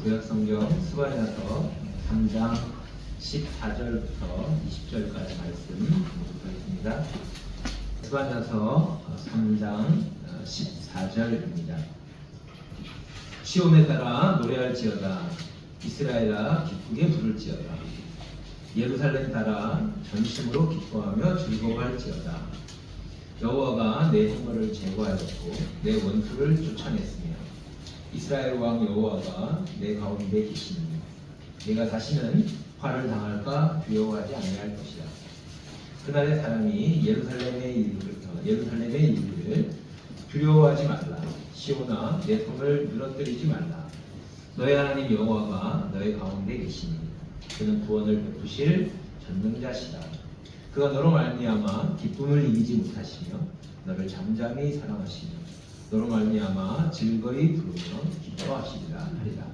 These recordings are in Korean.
구약성경 스바냐서 3장 14절부터 20절까지 말씀 보겠습니다. 스바냐서 3장 14절입니다. 시온에 따라 노래할지어다. 이스라엘아 기쁘게 부를지어다. 예루살렘 따라 전심으로 기뻐하며 즐거워할지어다. 여호와가 내 형벌을 제거하였고 내 원수를 쫓아냈으며 이스라엘 왕 여호와가 내 가운데 계시니 내가 다시는 화를 당할까 두려워하지 아니할 것이다. 그날의 사람이 예루살렘의 일을 두려워하지 말라. 시온아 내 손을 늘어뜨리지 말라. 너의 하나님 여호와가 너의 가운데 계시니 그는 구원을 베푸실 전능자시다. 그가 너로 말미암아 기쁨을 이기지 못하시며 너를 잠잠히 사랑하시며 너로 말미암아 즐거이 부르며 기뻐하시리라 하리라.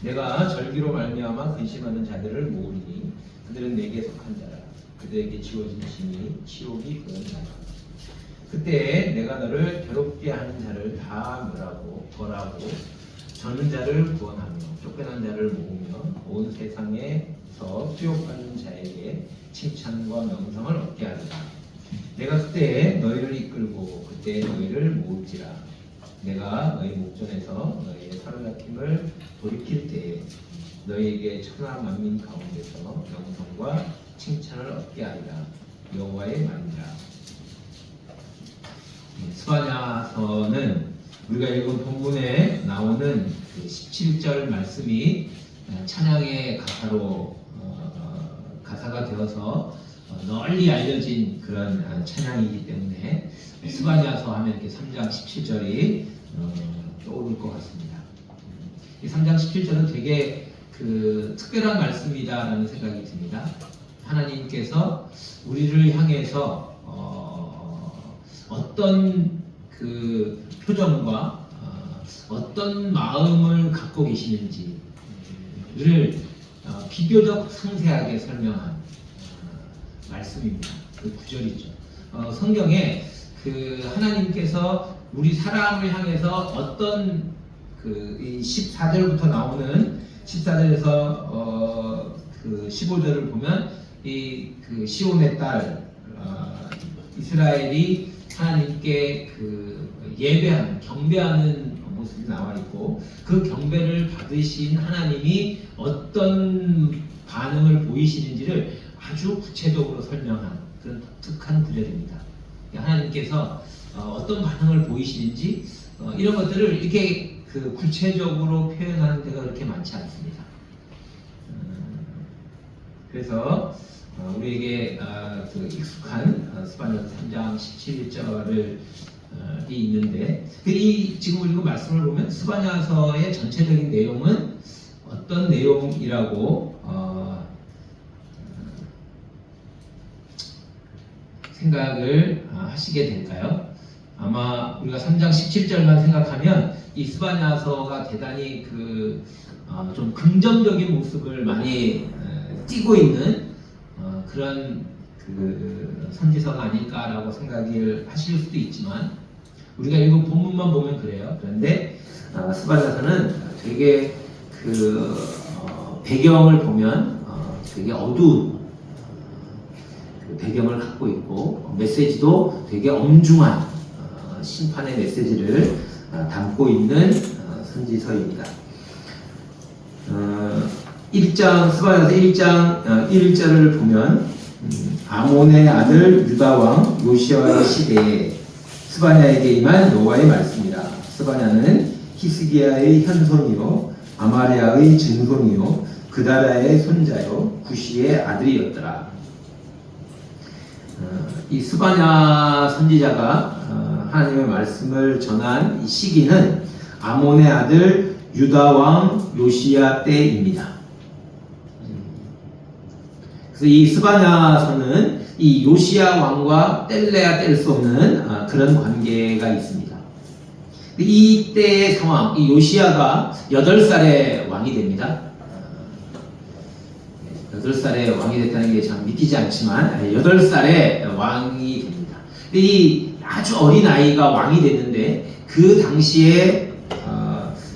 내가 절기로 말미암아 근심하는 자들을 모으리니 그들은 내게 속한 자라. 그들에게 지워진 짐이 치욕이 그런 자라. 그때 내가 너를 괴롭게 하는 자를 다 벌하고 저는 자를 구원하며 쫓겨난 자를 모으며 온 세상에서 수욕하는 자에게 칭찬과 명성을 얻게 하리라. 내가 그때 너희를 이끌고 그때 너희를 모을지라. 내가 너희 목전에서 너희의 사로잡힘을 돌이킬 때에 너희에게 천하 만민 가운데서 명성과 칭찬을 얻게 하리라. 여호와의 말이라. 스바냐서는 우리가 읽은 본문에 나오는 17절 말씀이 찬양의 가사가 되어서 널리 알려진 그런 찬양이기 때문에 스바냐서 하면 이렇게 3장 17절이 떠오를 것 같습니다. 이 3장 17절은 되게 특별한 말씀이다라는 생각이 듭니다. 하나님께서 우리를 향해서 어떤 표정과 어떤 마음을 갖고 계시는지를 비교적 상세하게 설명한 말씀입니다. 그 구절이죠. 성경에 하나님께서 우리 사람을 향해서 어떤 이 14절부터 나오는 14절에서 15절을 보면 시온의 딸 이스라엘이 하나님께 예배하는 경배하는 모습이 나와 있고 그 경배를 받으신 하나님이 어떤 반응을 보이시는지를 아주 구체적으로 설명한 그런 독특한 구절입니다. 하나님께서 어떤 반응을 보이시는지 이런 것들을 이렇게 구체적으로 표현하는 데가 그렇게 많지 않습니다. 그래서 우리에게 익숙한 스바냐서 3장 17절이 있는데 지금 우리가 말씀을 보면 스바냐서의 전체적인 내용은 어떤 내용이라고 생각을 하시게 될까요? 아마 우리가 3장 17절만 생각하면 이 스바냐서가 대단히 좀 긍정적인 모습을 많이 띠고 있는 그런 선지서가 아닐까라고 생각을 하실 수도 있지만 우리가 읽은 본문만 보면 그래요. 그런데 스바냐서는 되게 배경을 보면 되게 어두운 배경을 갖고 있고 메시지도 되게 엄중한 심판의 메시지를 담고 있는 선지서입니다. 1장 스바냐서 1장 1절을 보면 아몬의 아들 유다왕 요시아의 시대에 스바냐에게 임한 여호와의 말씀이라. 스바냐는 히스기야의 현손이요 아마리아의 증손이요 그다라의 손자요 구시의 아들이었더라. 이 스바냐 선지자가 하나님의 말씀을 전한 이 시기는 아몬의 아들 유다왕 요시야 때입니다. 그래서 이 스바냐서는 이 요시야 왕과 뗄래야 뗄 수 없는 그런 관계가 있습니다. 이때의 상황, 이 요시야가 8살에 왕이 됩니다. 8살에 왕이 됐다는 게 참 믿기지 않지만 8살에 왕이 됩니다. 이 아주 어린 아이가 왕이 됐는데 그 당시에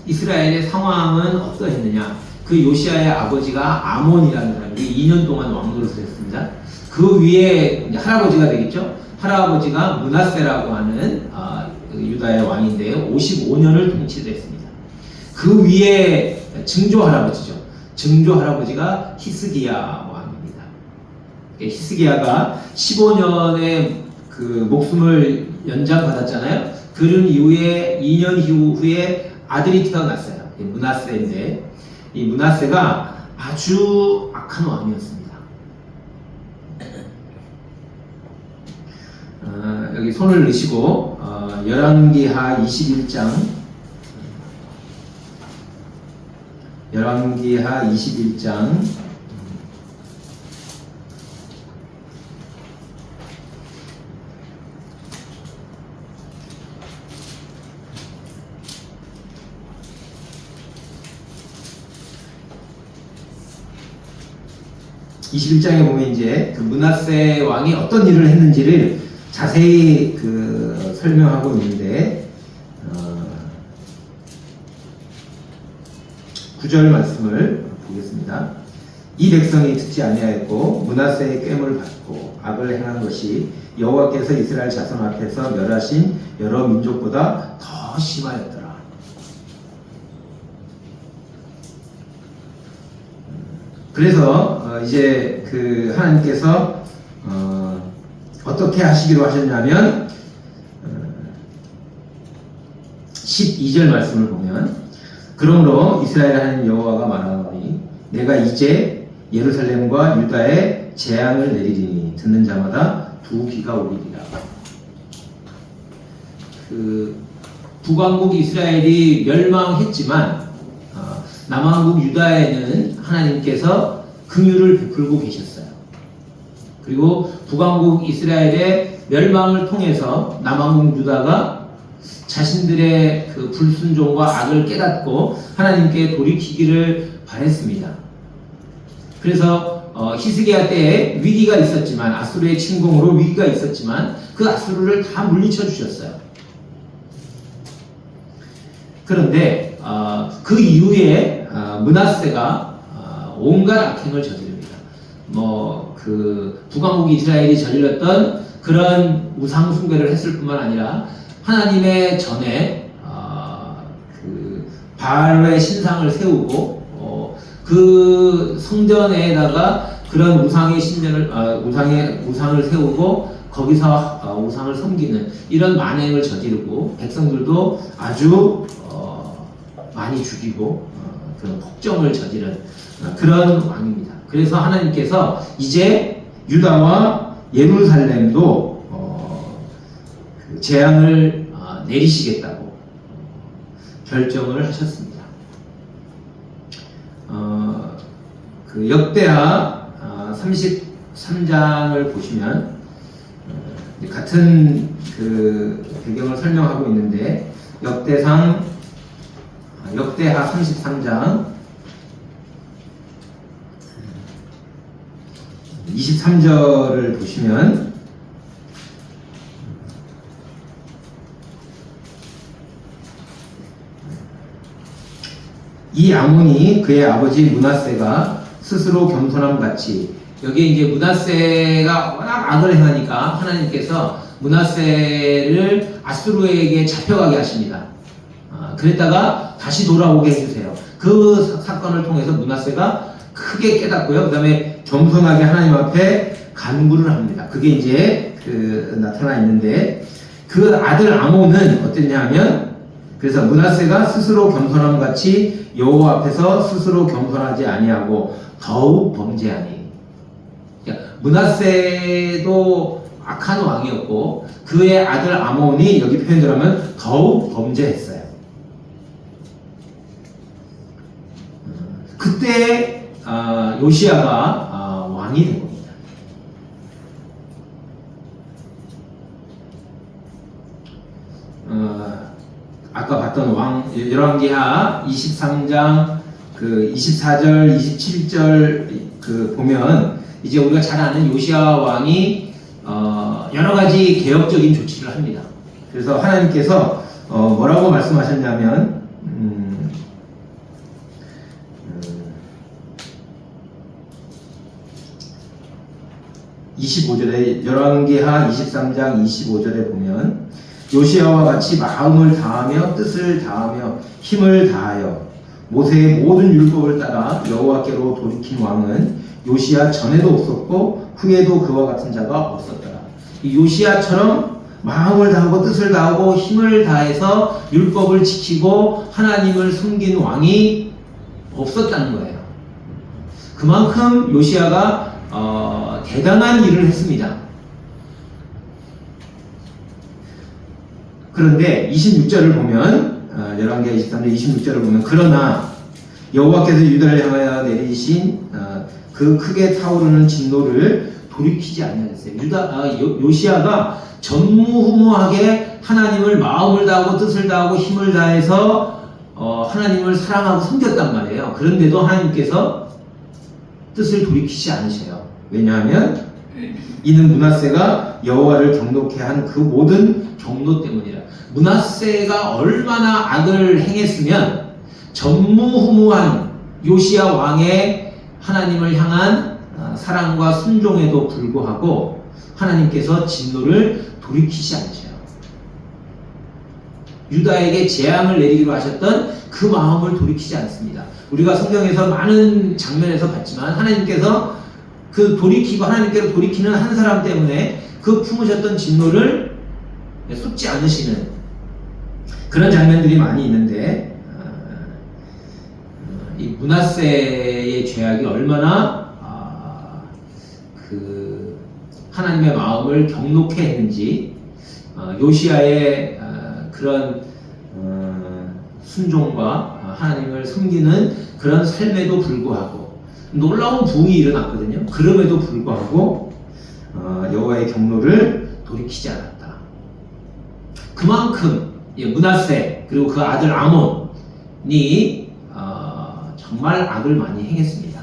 이스라엘의 상황은 어떠했느냐? 그 요시아의 아버지가 아몬이라는 사람이 2년 동안 왕노릇을 했습니다. 그 위에 할아버지가 되겠죠? 할아버지가 므낫세라고 하는 유다의 왕인데 55년을 통치를 했습니다. 그 위에 증조 할아버지죠. 증조 할아버지가 히스기야 왕입니다. 히스기야가 15년의 그 목숨을 연장받았잖아요. 그런 이후에 2년 후에 아들이 태어났어요. 므낫세인데 이 므낫세가 아주 악한 왕이었습니다. 여기 손을 넣으시고 열왕기하 21장 21장에 보면 이제 그 므낫세 왕이 어떤 일을 했는지를 자세히 설명하고 있는데 9절 말씀을 보겠습니다. 이 백성이 듣지 아니하였고 므낫세의 꾀을 받고 악을 행한 것이 여호와께서 이스라엘 자손 앞에서 멸하신 여러 민족보다 더 심하였더라. 그래서 이제 하나님께서 어떻게 하시기로 하셨냐면 12절 말씀을 보면 그러므로 이스라엘 하나님 여호와가 말하노니 내가 이제 예루살렘과 유다에 재앙을 내리리니 듣는 자마다 두 귀가 울리리라. 북왕국 이스라엘이 멸망했지만 남왕국 유다에는 하나님께서 긍휼을 베풀고 계셨어요. 그리고 북왕국 이스라엘의 멸망을 통해서 남왕국 유다가 자신들의 그 불순종과 악을 깨닫고 하나님께 돌이키기를 바랬습니다. 그래서 히스기야 때에 위기가 있었지만 아수르의 침공으로 위기가 있었지만 그 아수르를 다 물리쳐 주셨어요. 그런데 그 이후에 므낫세가 온갖 악행을 저지릅니다. 북왕국 이스라엘이 저질렀던 그런 우상 숭배를 했을 뿐만 아니라 하나님의 전에 바알의 신상을 세우고 그 성전에다가 그런 우상의 신전을 우상을 세우고 거기서 우상을 섬기는 이런 만행을 저지르고 백성들도 아주 많이 죽이고 그런 폭정을 저지른 그런 왕입니다. 그래서 하나님께서 이제 유다와 예루살렘도 재앙을 내리시겠다고 결정을 하셨습니다. 역대하 33장을 보시면 같은 배경을 설명하고 있는데 역대하 33장 23절을 보시면 이 아몬이 그의 아버지 므낫세가 스스로 겸손함 같이 여기에 이제 므낫세가 워낙 악을 행하니까 하나님께서 므낫세를 아수르에게 잡혀가게 하십니다. 그랬다가 다시 돌아오게 해주세요. 그 사건을 통해서 므낫세가 크게 깨닫고요. 그 다음에 겸손하게 하나님 앞에 간구를 합니다. 그게 이제 나타나 있는데 그 아들 아몬은 어땠냐면 그래서 므낫세가 스스로 겸손함 같이 여호와 앞에서 스스로 겸손하지 아니하고 더욱 범죄하니. 그러니까 므낫세도 악한 왕이었고 그의 아들 아몬이 여기 표현대로 하면 더욱 범죄했어요. 그때 요시야가 왕이 된 겁니다. 아까 봤던 열왕기하 23장 24절, 27절 보면 이제 우리가 잘 아는 요시야 왕이 여러 가지 개혁적인 조치를 합니다. 그래서 하나님께서 뭐라고 말씀하셨냐면 25절에 열왕기하 23장 25절에 보면 요시야와 같이 마음을 다하며 뜻을 다하며 힘을 다하여 모세의 모든 율법을 따라 여호와께로 돌이킨 왕은 요시야 전에도 없었고 후에도 그와 같은 자가 없었더라. 이 요시야처럼 마음을 다하고 뜻을 다하고 힘을 다해서 율법을 지키고 하나님을 섬긴 왕이 없었다는 거예요. 그만큼 요시야가 대단한 일을 했습니다. 그런데 26절을 보면 열왕기하 23장 26절을 보면 그러나 여호와께서 유다를 향하여 내리신 그 크게 타오르는 진노를 돌이키지 아니하셨어요. 요시야가 전무후무하게 하나님을 마음을 다하고 뜻을 다하고 힘을 다해서 하나님을 사랑하고 섬겼단 말이에요. 그런데도 하나님께서 뜻을 돌이키지 않으셔요. 왜냐하면 이는 므낫세가 여호와를 경노케 한 그 모든 경노 때문이라. 므낫세가 얼마나 악을 행했으면 전무후무한 요시야 왕의 하나님을 향한 사랑과 순종에도 불구하고 하나님께서 진노를 돌이키지 않으셔요. 유다에게 재앙을 내리기로 하셨던 그 마음을 돌이키지 않습니다. 우리가 성경에서 많은 장면에서 봤지만 하나님께서 그 돌이키고 하나님께로 돌이키는 한 사람 때문에 그 품으셨던 진노를 쏟지 않으시는 그런 장면들이 많이 있는데 이 므낫세의 죄악이 얼마나 그 하나님의 마음을 경노케 했는지 요시야의 그런 순종과 하나님을 섬기는 그런 삶에도 불구하고 놀라운 부흥이 일어났거든요. 그럼에도 불구하고 여호와의 경노를 돌이키지 않았다. 그만큼 므낫세 그리고 그 아들 아몬이 정말 악을 많이 행했습니다.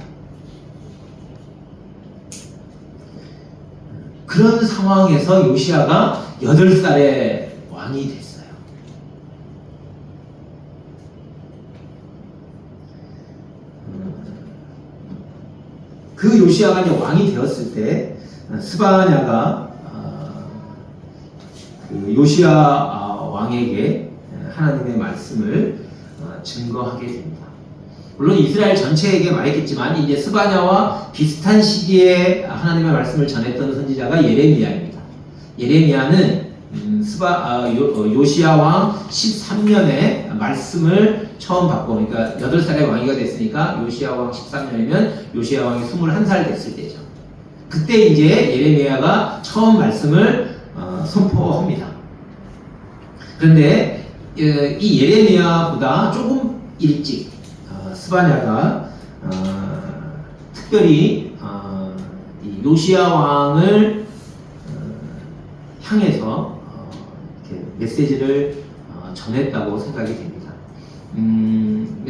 그런 상황에서 요시야가 8살의 왕이 됐어요. 그 요시야가 이제 왕이 되었을 때 스바냐가 그 요시야 왕에게 하나님의 말씀을 증거하게 됩니다. 물론 이스라엘 전체에게 말했겠지만 이제 스바냐와 비슷한 시기에 하나님의 말씀을 전했던 선지자가 예레미야입니다. 예레미야는 요시야 왕 13년에 말씀을 처음 받고, 그러니까 8살의 왕이가 됐으니까 요시야 왕 13년이면 요시야 왕이 21살 됐을 때죠. 그때 이제 예레미야가 처음 말씀을 선포합니다. 그런데 이 예레미야보다 조금 일찍 스바냐가 특별히 이 요시야 왕을 향해서 이렇게 메시지를 전했다고 생각이 됩니다.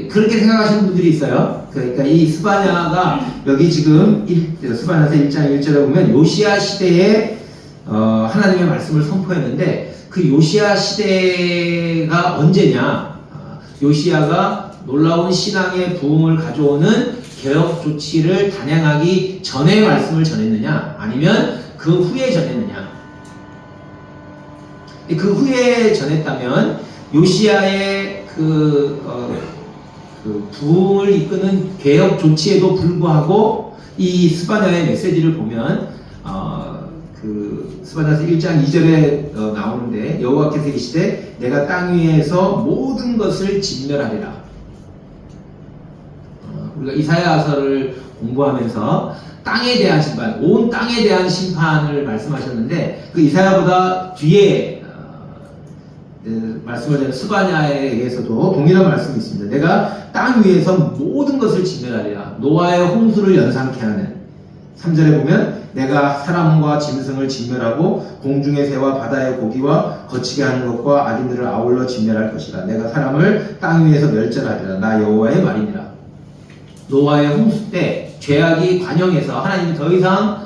그렇게 생각하시는 분들이 있어요. 그러니까 이 스바냐가 여기 지금 스바냐서 1장 1절에 보면 요시야 시대에 하나님의 말씀을 선포했는데 그 요시야 시대가 언제냐? 요시야가 놀라운 신앙의 부흥을 가져오는 개혁 조치를 단행하기 전에 말씀을 전했느냐? 아니면 그 후에 전했느냐? 그 후에 전했다면 요시야의 그 부흥을 이끄는 개혁 조치에도 불구하고 이 스바냐의 메시지를 보면 그 스바냐서 1장 2절에 나오는데 여호와께서 이르시되 내가 땅 위에서 모든 것을 진멸하리라. 우리가 이사야서를 공부하면서 땅에 대한 심판, 온 땅에 대한 심판을 말씀하셨는데 그 이사야보다 뒤에 말씀을 드린 스바냐에게서도 동일한 말씀이 있습니다. 내가 땅 위에서 모든 것을 진멸하리라. 노아의 홍수를 연상케 하는 3절에 보면 내가 사람과 짐승을 진멸하고 공중의 새와 바다의 고기와 거치게 하는 것과 악인들을 아울러 진멸할 것이다. 내가 사람을 땅 위에서 멸절하리라. 나 여호와의 말이니라. 노아의 홍수 때 죄악이 관영해서 하나님이 더 이상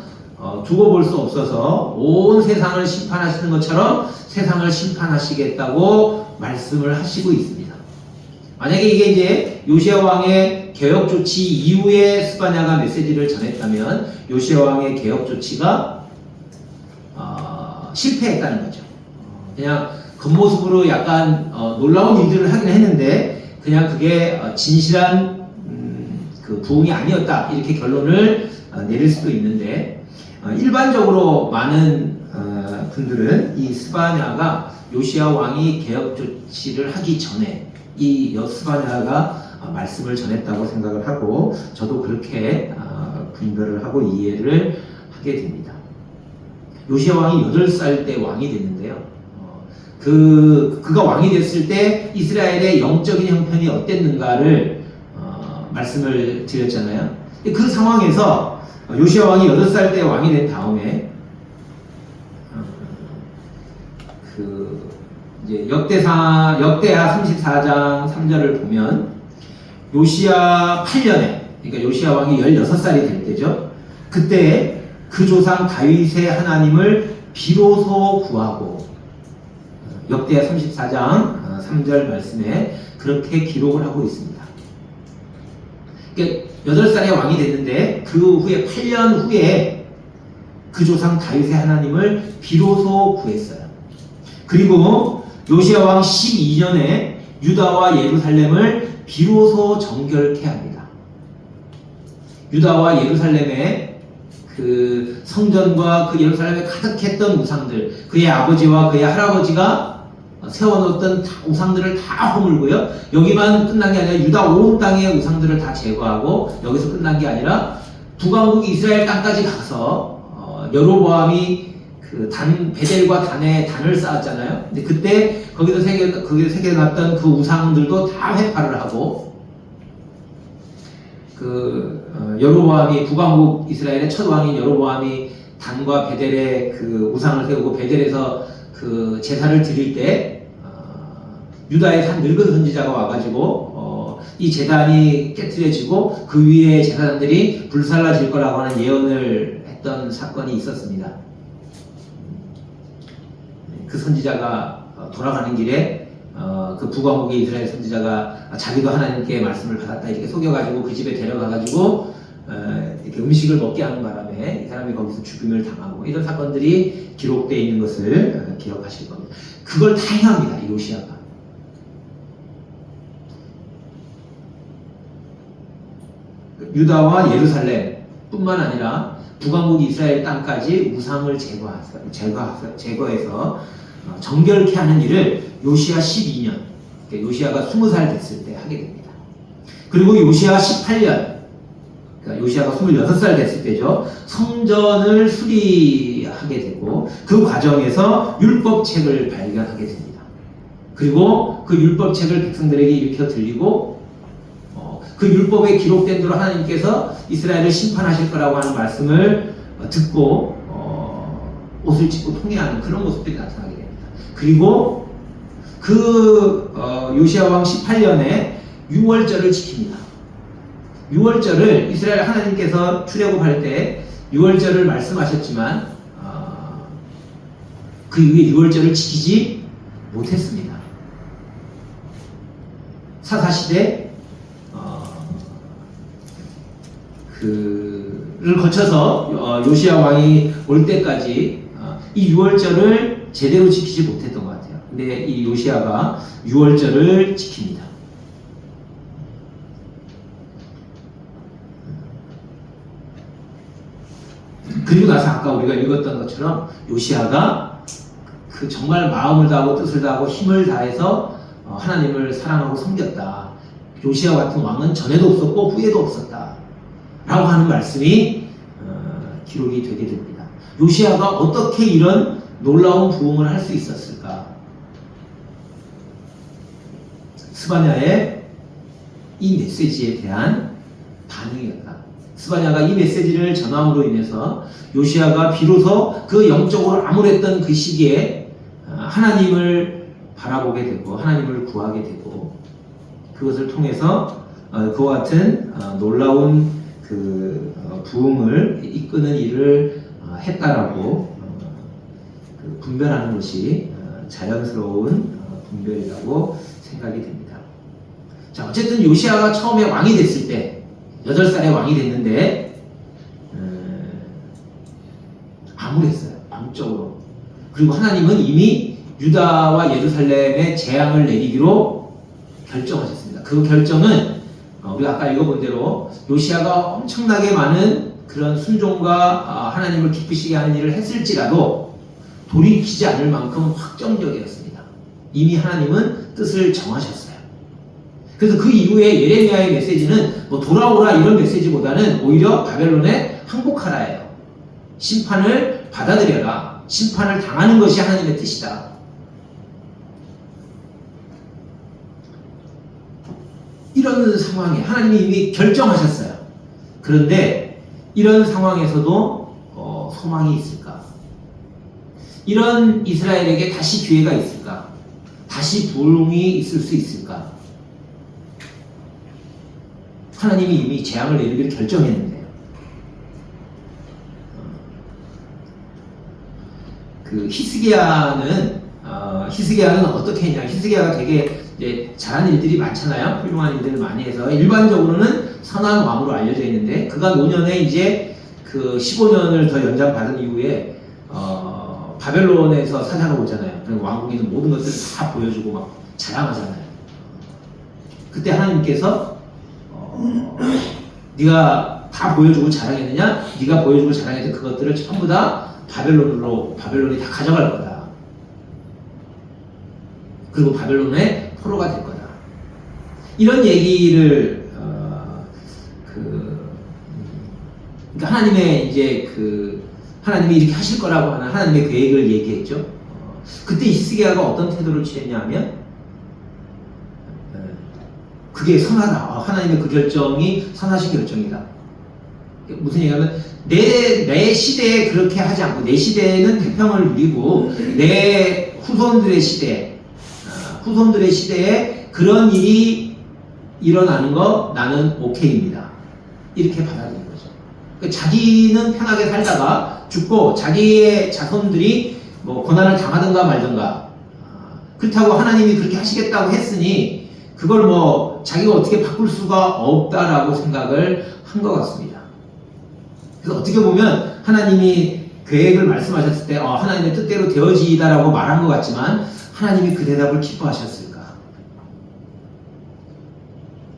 두고 볼 수 없어서 온 세상을 심판하시는 것처럼 세상을 심판하시겠다고 말씀을 하시고 있습니다. 만약에 이게 이제 요시야 왕의 개혁 조치 이후에 스바냐가 메시지를 전했다면 요시야 왕의 개혁 조치가 실패했다는 거죠. 그냥 겉모습으로 약간 놀라운 일들을 하긴 했는데 그냥 그게 진실한 그 부흥이 아니었다 이렇게 결론을 내릴 수도 있는데 일반적으로 많은 분들은 이 스바냐가 요시야 왕이 개혁 조치를 하기 전에 이 스바냐가 말씀을 전했다고 생각을 하고 저도 그렇게 분별을 하고 이해를 하게 됩니다. 요시야 왕이 8살 때 왕이 됐는데요. 그가 왕이 됐을 때 이스라엘의 영적인 형편이 어땠는가를 말씀을 드렸잖아요. 그 상황에서 요시야 왕이 8살 때 왕이 된 다음에 이제 역대하 34장 3절을 보면 요시야 8년에 그러니까 요시야 왕이 16살이 될 때죠. 그때 그 조상 다윗의 하나님을 비로소 구하고 역대하 34장 3절 말씀에 그렇게 기록을 하고 있습니다. 그러니까 8살에 왕이 됐는데 그 후에 8년 후에 그 조상 다윗의 하나님을 비로소 구했어요. 그리고 요시야 왕 12년에 유다와 예루살렘을 비로소 정결케 합니다. 유다와 예루살렘의 그 성전과 그 예루살렘에 가득했던 우상들, 그의 아버지와 그의 할아버지가 세워놓았던 우상들을 다 허물고요. 여기만 끝난 게 아니라 유다 온 땅의 우상들을 다 제거하고 여기서 끝난 게 아니라 북왕국 이스라엘 땅까지 가서 여로보암이 그 베델과 단에 단을 쌓았잖아요. 근데 그때 거기서 새겨놨던 그 우상들도 다 회파를 하고 여로보암이 북왕국 이스라엘의 첫 왕인 여로보암이 단과 베델에 그 우상을 세우고 베델에서 그 제사를 드릴 때 유다의 한 늙은 선지자가 와가지고 이 제단이 깨트려지고 그 위에 제사장들이 불살라질 거라고 하는 예언을 했던 사건이 있었습니다. 그 선지자가 돌아가는 길에 그 북왕국의 이스라엘 선지자가 자기도 하나님께 말씀을 받았다 이렇게 속여가지고 그 집에 데려가가지고 이렇게 음식을 먹게 하는 바람에 이 사람이 거기서 죽임을 당하고 이런 사건들이 기록되어 있는 것을 기억하실 겁니다. 그걸 다 행합니다. 이 요시야가. 유다와 예루살렘 뿐만 아니라 북왕국 이스라엘 땅까지 우상을 제거해서 정결케 하는 일을 요시야 12년, 요시야가 20살 됐을 때 하게 됩니다. 그리고 요시야 18년, 그러니까 요시야가 26살 됐을 때죠. 성전을 수리하게 되고 그 과정에서 율법책을 발견하게 됩니다. 그리고 그 율법책을 백성들에게 일으켜 들리고 그 율법에 기록된 대로 하나님께서 이스라엘을 심판하실 거라고 하는 말씀을 듣고 옷을 찢고 통회하는 그런 모습들이 나타나게 됩니다. 그리고 요시야 왕 18년에 6월절을 지킵니다. 6월절을 이스라엘 하나님께서 출애굽할 때 6월절을 말씀하셨지만 그 이후에 6월절을 지키지 못했습니다. 사사시대 그를 거쳐서 요시야 왕이 올 때까지 이 6월절을 제대로 지키지 못했던 것 같아요. 근데 이 요시야가 6월절을 지킵니다. 그리고 나서 아까 우리가 읽었던 것처럼 요시야가 그 정말 마음을 다하고 뜻을 다하고 힘을 다해서 하나님을 사랑하고 섬겼다. 요시야 같은 왕은 전에도 없었고 후에도 없었다. 라고 하는 말씀이 기록이 되게 됩니다. 요시야가 어떻게 이런 놀라운 부흥을 할 수 있었을까? 스바냐의 이 메시지에 대한 반응이었다. 스바냐가 이 메시지를 전함으로 인해서 요시야가 비로소 그 영적으로 암울했던 그 시기에 하나님을 바라보게 되고 하나님을 구하게 되고 그것을 통해서 그와 같은 놀라운 그 부흥을 이끄는 일을 했다라고 분별하는 것이 자연스러운 분별이라고 생각이 됩니다. 자, 어쨌든 요시야가 처음에 왕이 됐을 때 8살에 왕이 됐는데 암울했어요. 영적으로. 그리고 하나님은 이미 유다와 예루살렘에 재앙을 내리기로 결정하셨습니다. 그 결정은 우리가 아까 읽어본 대로 요시야가 엄청나게 많은 그런 순종과 하나님을 기쁘시게 하는 일을 했을지라도 돌이키지 않을 만큼 확정적이었습니다. 이미 하나님은 뜻을 정하셨어요. 그래서 그 이후에 예레미야의 메시지는 뭐 돌아오라 이런 메시지보다는 오히려 바벨론에 항복하라예요. 심판을 받아들여라. 심판을 당하는 것이 하나님의 뜻이다. 이런 상황에 하나님이 이미 결정하셨어요. 그런데 이런 상황에서도 소망이 있을까? 이런 이스라엘에게 다시 기회가 있을까? 다시 부흥이 있을 수 있을까? 하나님이 이미 재앙을 내리기를 결정했는데요. 그 히스기야는 어떻게 했냐? 히스기야가 되게 이제 잘하는 일들이 많잖아요. 훌륭한 일들을 많이 해서 일반적으로는 선한 왕으로 알려져 있는데 그가 노년에 이제 그 15년을 더 연장받은 이후에 바벨론에서 사자가 오잖아요. 그리고 왕국에 있는 모든 것들을 다 보여주고 막 자랑하잖아요. 그때 하나님께서 네가 다 보여주고 자랑했느냐? 네가 보여주고 자랑했던 그것들을 전부 다 바벨론이 다 가져갈 거다. 그리고 바벨론의 포로가 될 거다. 이런 얘기를 그러니까 하나님의 이제 하나님이 이렇게 하실 거라고 하는 하나님의 계획을 얘기했죠. 그때 히스기야가 어떤 태도를 취했냐 하면 그게 선하다. 하나님의 그 결정이 선하신 결정이다. 무슨 얘기냐면 내 시대에 그렇게 하지 않고 내 시대에는 태평을 누리고 내 후손들의 시대에 그런 일이 일어나는 거 나는 오케이입니다. 이렇게 받아들인 거죠. 그러니까 자기는 편하게 살다가 죽고 자기의 자손들이 뭐 고난을 당하든가 말든가 그렇다고 하나님이 그렇게 하시겠다고 했으니 그걸 뭐 자기가 어떻게 바꿀 수가 없다라고 생각을 한 것 같습니다. 그래서 어떻게 보면 하나님이 계획을 말씀하셨을 때 하나님의 뜻대로 되어지다라고 말한 것 같지만 하나님이 그 대답을 기뻐하셨을까?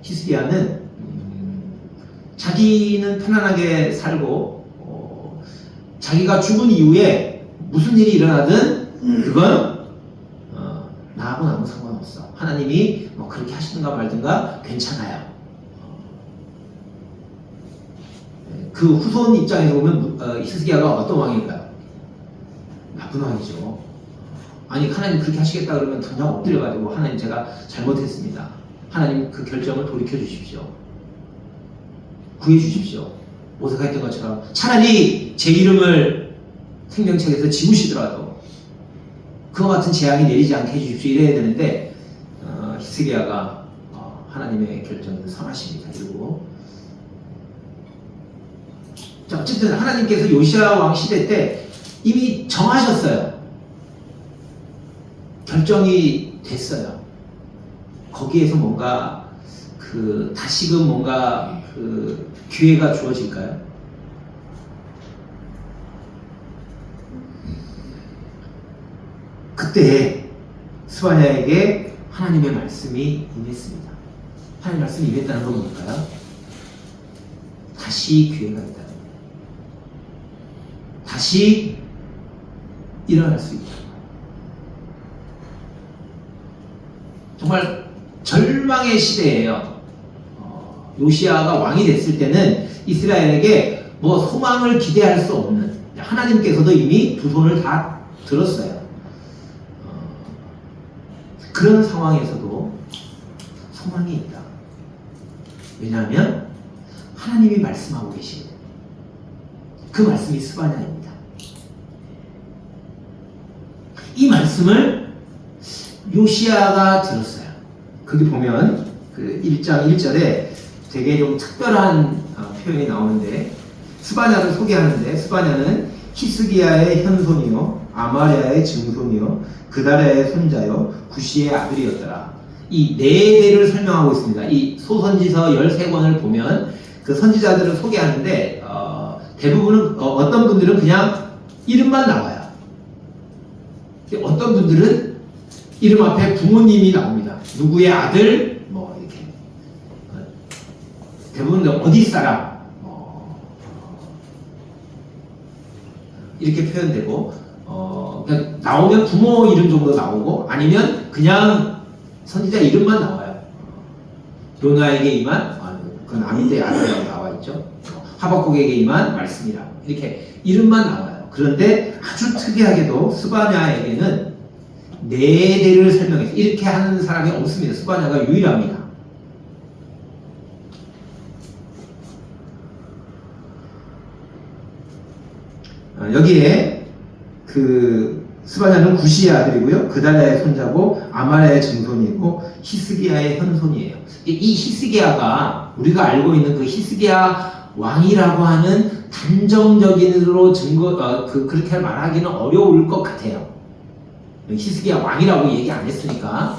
히스기야는 자기는 편안하게 살고 자기가 죽은 이후에 무슨 일이 일어나든 그건 나하고는 아무 상관없어. 하나님이 뭐 그렇게 하시든가 말든가 괜찮아요. 그 후손 입장에서 보면 히스기야가 어떤 왕일까요? 나쁜 왕이죠. 아니 하나님 그렇게 하시겠다 그러면 당장 엎드려가지고 하나님 제가 잘못했습니다. 하나님 그 결정을 돌이켜 주십시오. 구해 주십시오. 모세가 했던 것처럼 차라리 제 이름을 생명책에서 지우시더라도 그와 같은 재앙이 내리지 않게 해주십시오. 이래야 되는데 히스기야가 하나님의 결정을 선하십니다. 그리고 자, 어쨌든 하나님께서 요시야 왕 시대 때 이미 정하셨어요. 결정이 됐어요. 거기에서 뭔가 다시금 뭔가 기회가 주어질까요? 그때 스바냐에게 하나님의 말씀이 임했습니다. 하나님의 말씀이 임했다는 건 뭘까요? 다시 기회가 있다는 거예요. 다시 일어날 수 있다. 정말 절망의 시대예요. 요시야가 왕이 됐을 때는 이스라엘에게 뭐 소망을 기대할 수 없는, 하나님께서도 이미 두 손을 다 들었어요. 그런 상황에서도 소망이 있다. 왜냐하면 하나님이 말씀하고 계시거든요. 그 말씀이 스바냐입니다. 이 말씀을 요시야가 들었어요. 거기 보면 그 1장 1절에 되게 좀 특별한 표현이 나오는데, 스바냐를 소개하는데, 스바냐는 히스기야의 현손이요 아마랴의 증손이요 그다랴의 손자요 구시의 아들이었더라. 이 네 대를 설명하고 있습니다. 이 소선지서 13권을 보면 그 선지자들을 소개하는데 대부분은 어떤 분들은 그냥 이름만 나와요. 어떤 분들은 이름 앞에 부모님이 나옵니다. 누구의 아들, 뭐 이렇게 대부분 어디 사람 이렇게 표현되고 그냥 나오면 부모 이름 정도 나오고 아니면 그냥 선지자 이름만 나와요. 요나에게 임한 그건 아미떼의 아들이라고 나와 있죠. 하박국에게 임한 말씀이라 이렇게 이름만 나와요. 그런데 아주 특이하게도 스바냐에게는 네 대를 설명해서 이렇게 하는 사람이 없습니다. 스바냐가 유일합니다. 여기에 그 스바냐는 구시의 아들이고요. 그다랴의 손자고 아마랴의 증손이고 히스기야의 현손이에요. 이 히스기야가 우리가 알고 있는 그 히스기야 왕이라고 하는 단정적인으로 그렇게 말하기는 어려울 것 같아요. 히스기야 왕이라고 얘기 안 했으니까.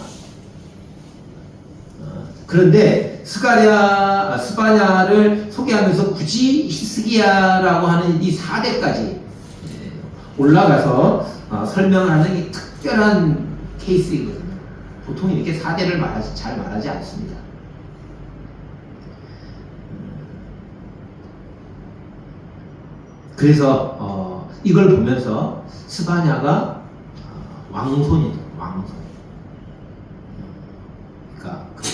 그런데 스바냐를 소개하면서 굳이 히스기야라고 하는 이 4대까지 올라가서 설명하는 이 특별한 케이스이거든요. 보통 이렇게 4대를 잘 말하지 않습니다. 그래서 이걸 보면서 스바냐가 왕손이죠. 왕손. 그러니까 그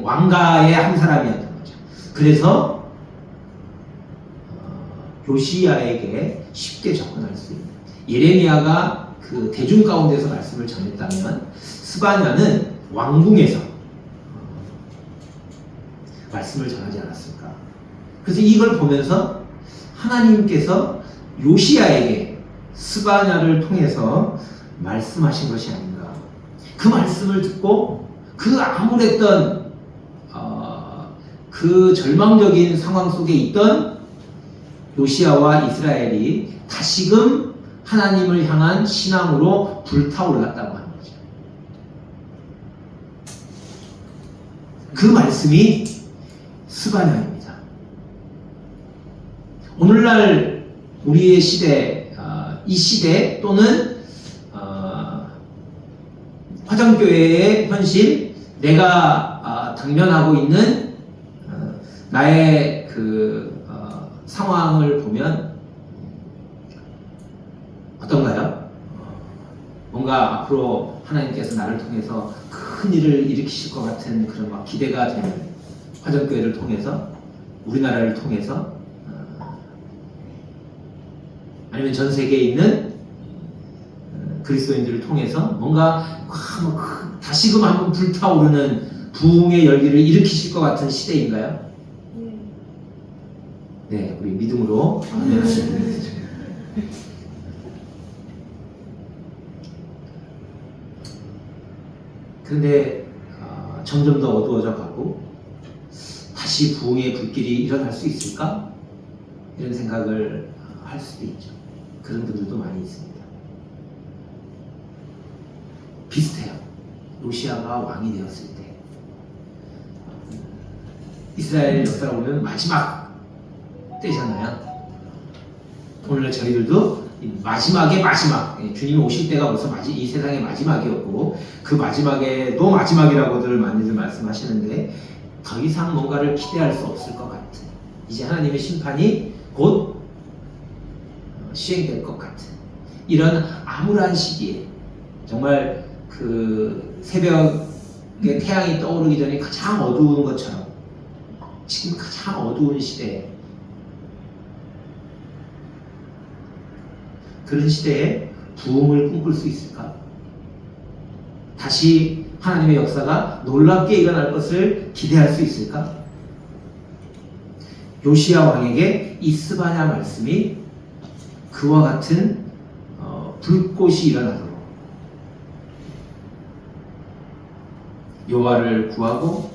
왕가의 한 사람이었던 거죠. 그래서 요시야에게 쉽게 접근할 수 있는 예레미야가 그 대중 가운데서 말씀을 전했다면 스바냐는 왕궁에서 말씀을 전하지 않았을까. 그래서 이걸 보면서 하나님께서 요시야에게 스바냐를 통해서 말씀하신 것이 아닌가. 그 말씀을 듣고 그 암울했던 그 절망적인 상황 속에 있던 요시야와 이스라엘이 다시금 하나님을 향한 신앙으로 불타올랐다고 하는 거죠. 그 말씀이 스바냐입니다. 오늘날 우리의 시대, 이 시대 또는 화정교회의 현실, 내가 당면하고 있는 나의 그 상황을 보면 어떤가요? 뭔가 앞으로 하나님께서 나를 통해서 큰 일을 일으키실 것 같은 그런 막 기대가 되는 화정교회를 통해서, 우리나라를 통해서, 아니면 전 세계에 있는 그리스도인들을 통해서 뭔가 다시금 한번 불타오르는 부흥의 열기를 일으키실 것 같은 시대인가요? 네, 우리 믿음으로 아멘하시겠습니다. 그런데 점점 더 어두워져 가고 다시 부흥의 불길이 일어날 수 있을까? 이런 생각을 할 수도 있죠. 그런 분들도 많이 있습니다. 비슷해요. 요시야가 왕이 되었을 때 이스라엘 역사를 보면 마지막 때잖아요. 오늘날 저희들도 마지막의 마지막, 주님이 오실 때가 벌써 이 세상의 마지막이었고 그 마지막에도 마지막이라고들 많이들 말씀하시는데 더 이상 뭔가를 기대할 수 없을 것 같은, 이제 하나님의 심판이 곧 시행될 것 같은 이런 암울한 시기에 정말 그 새벽에 태양이 떠오르기 전에 가장 어두운 것처럼 지금 가장 어두운 시대에, 그런 시대에 부흥을 꿈꿀 수 있을까? 다시 하나님의 역사가 놀랍게 일어날 것을 기대할 수 있을까? 요시야 왕에게 이 스바냐 말씀이 그와 같은 불꽃이 일어나도록 여호와를 구하고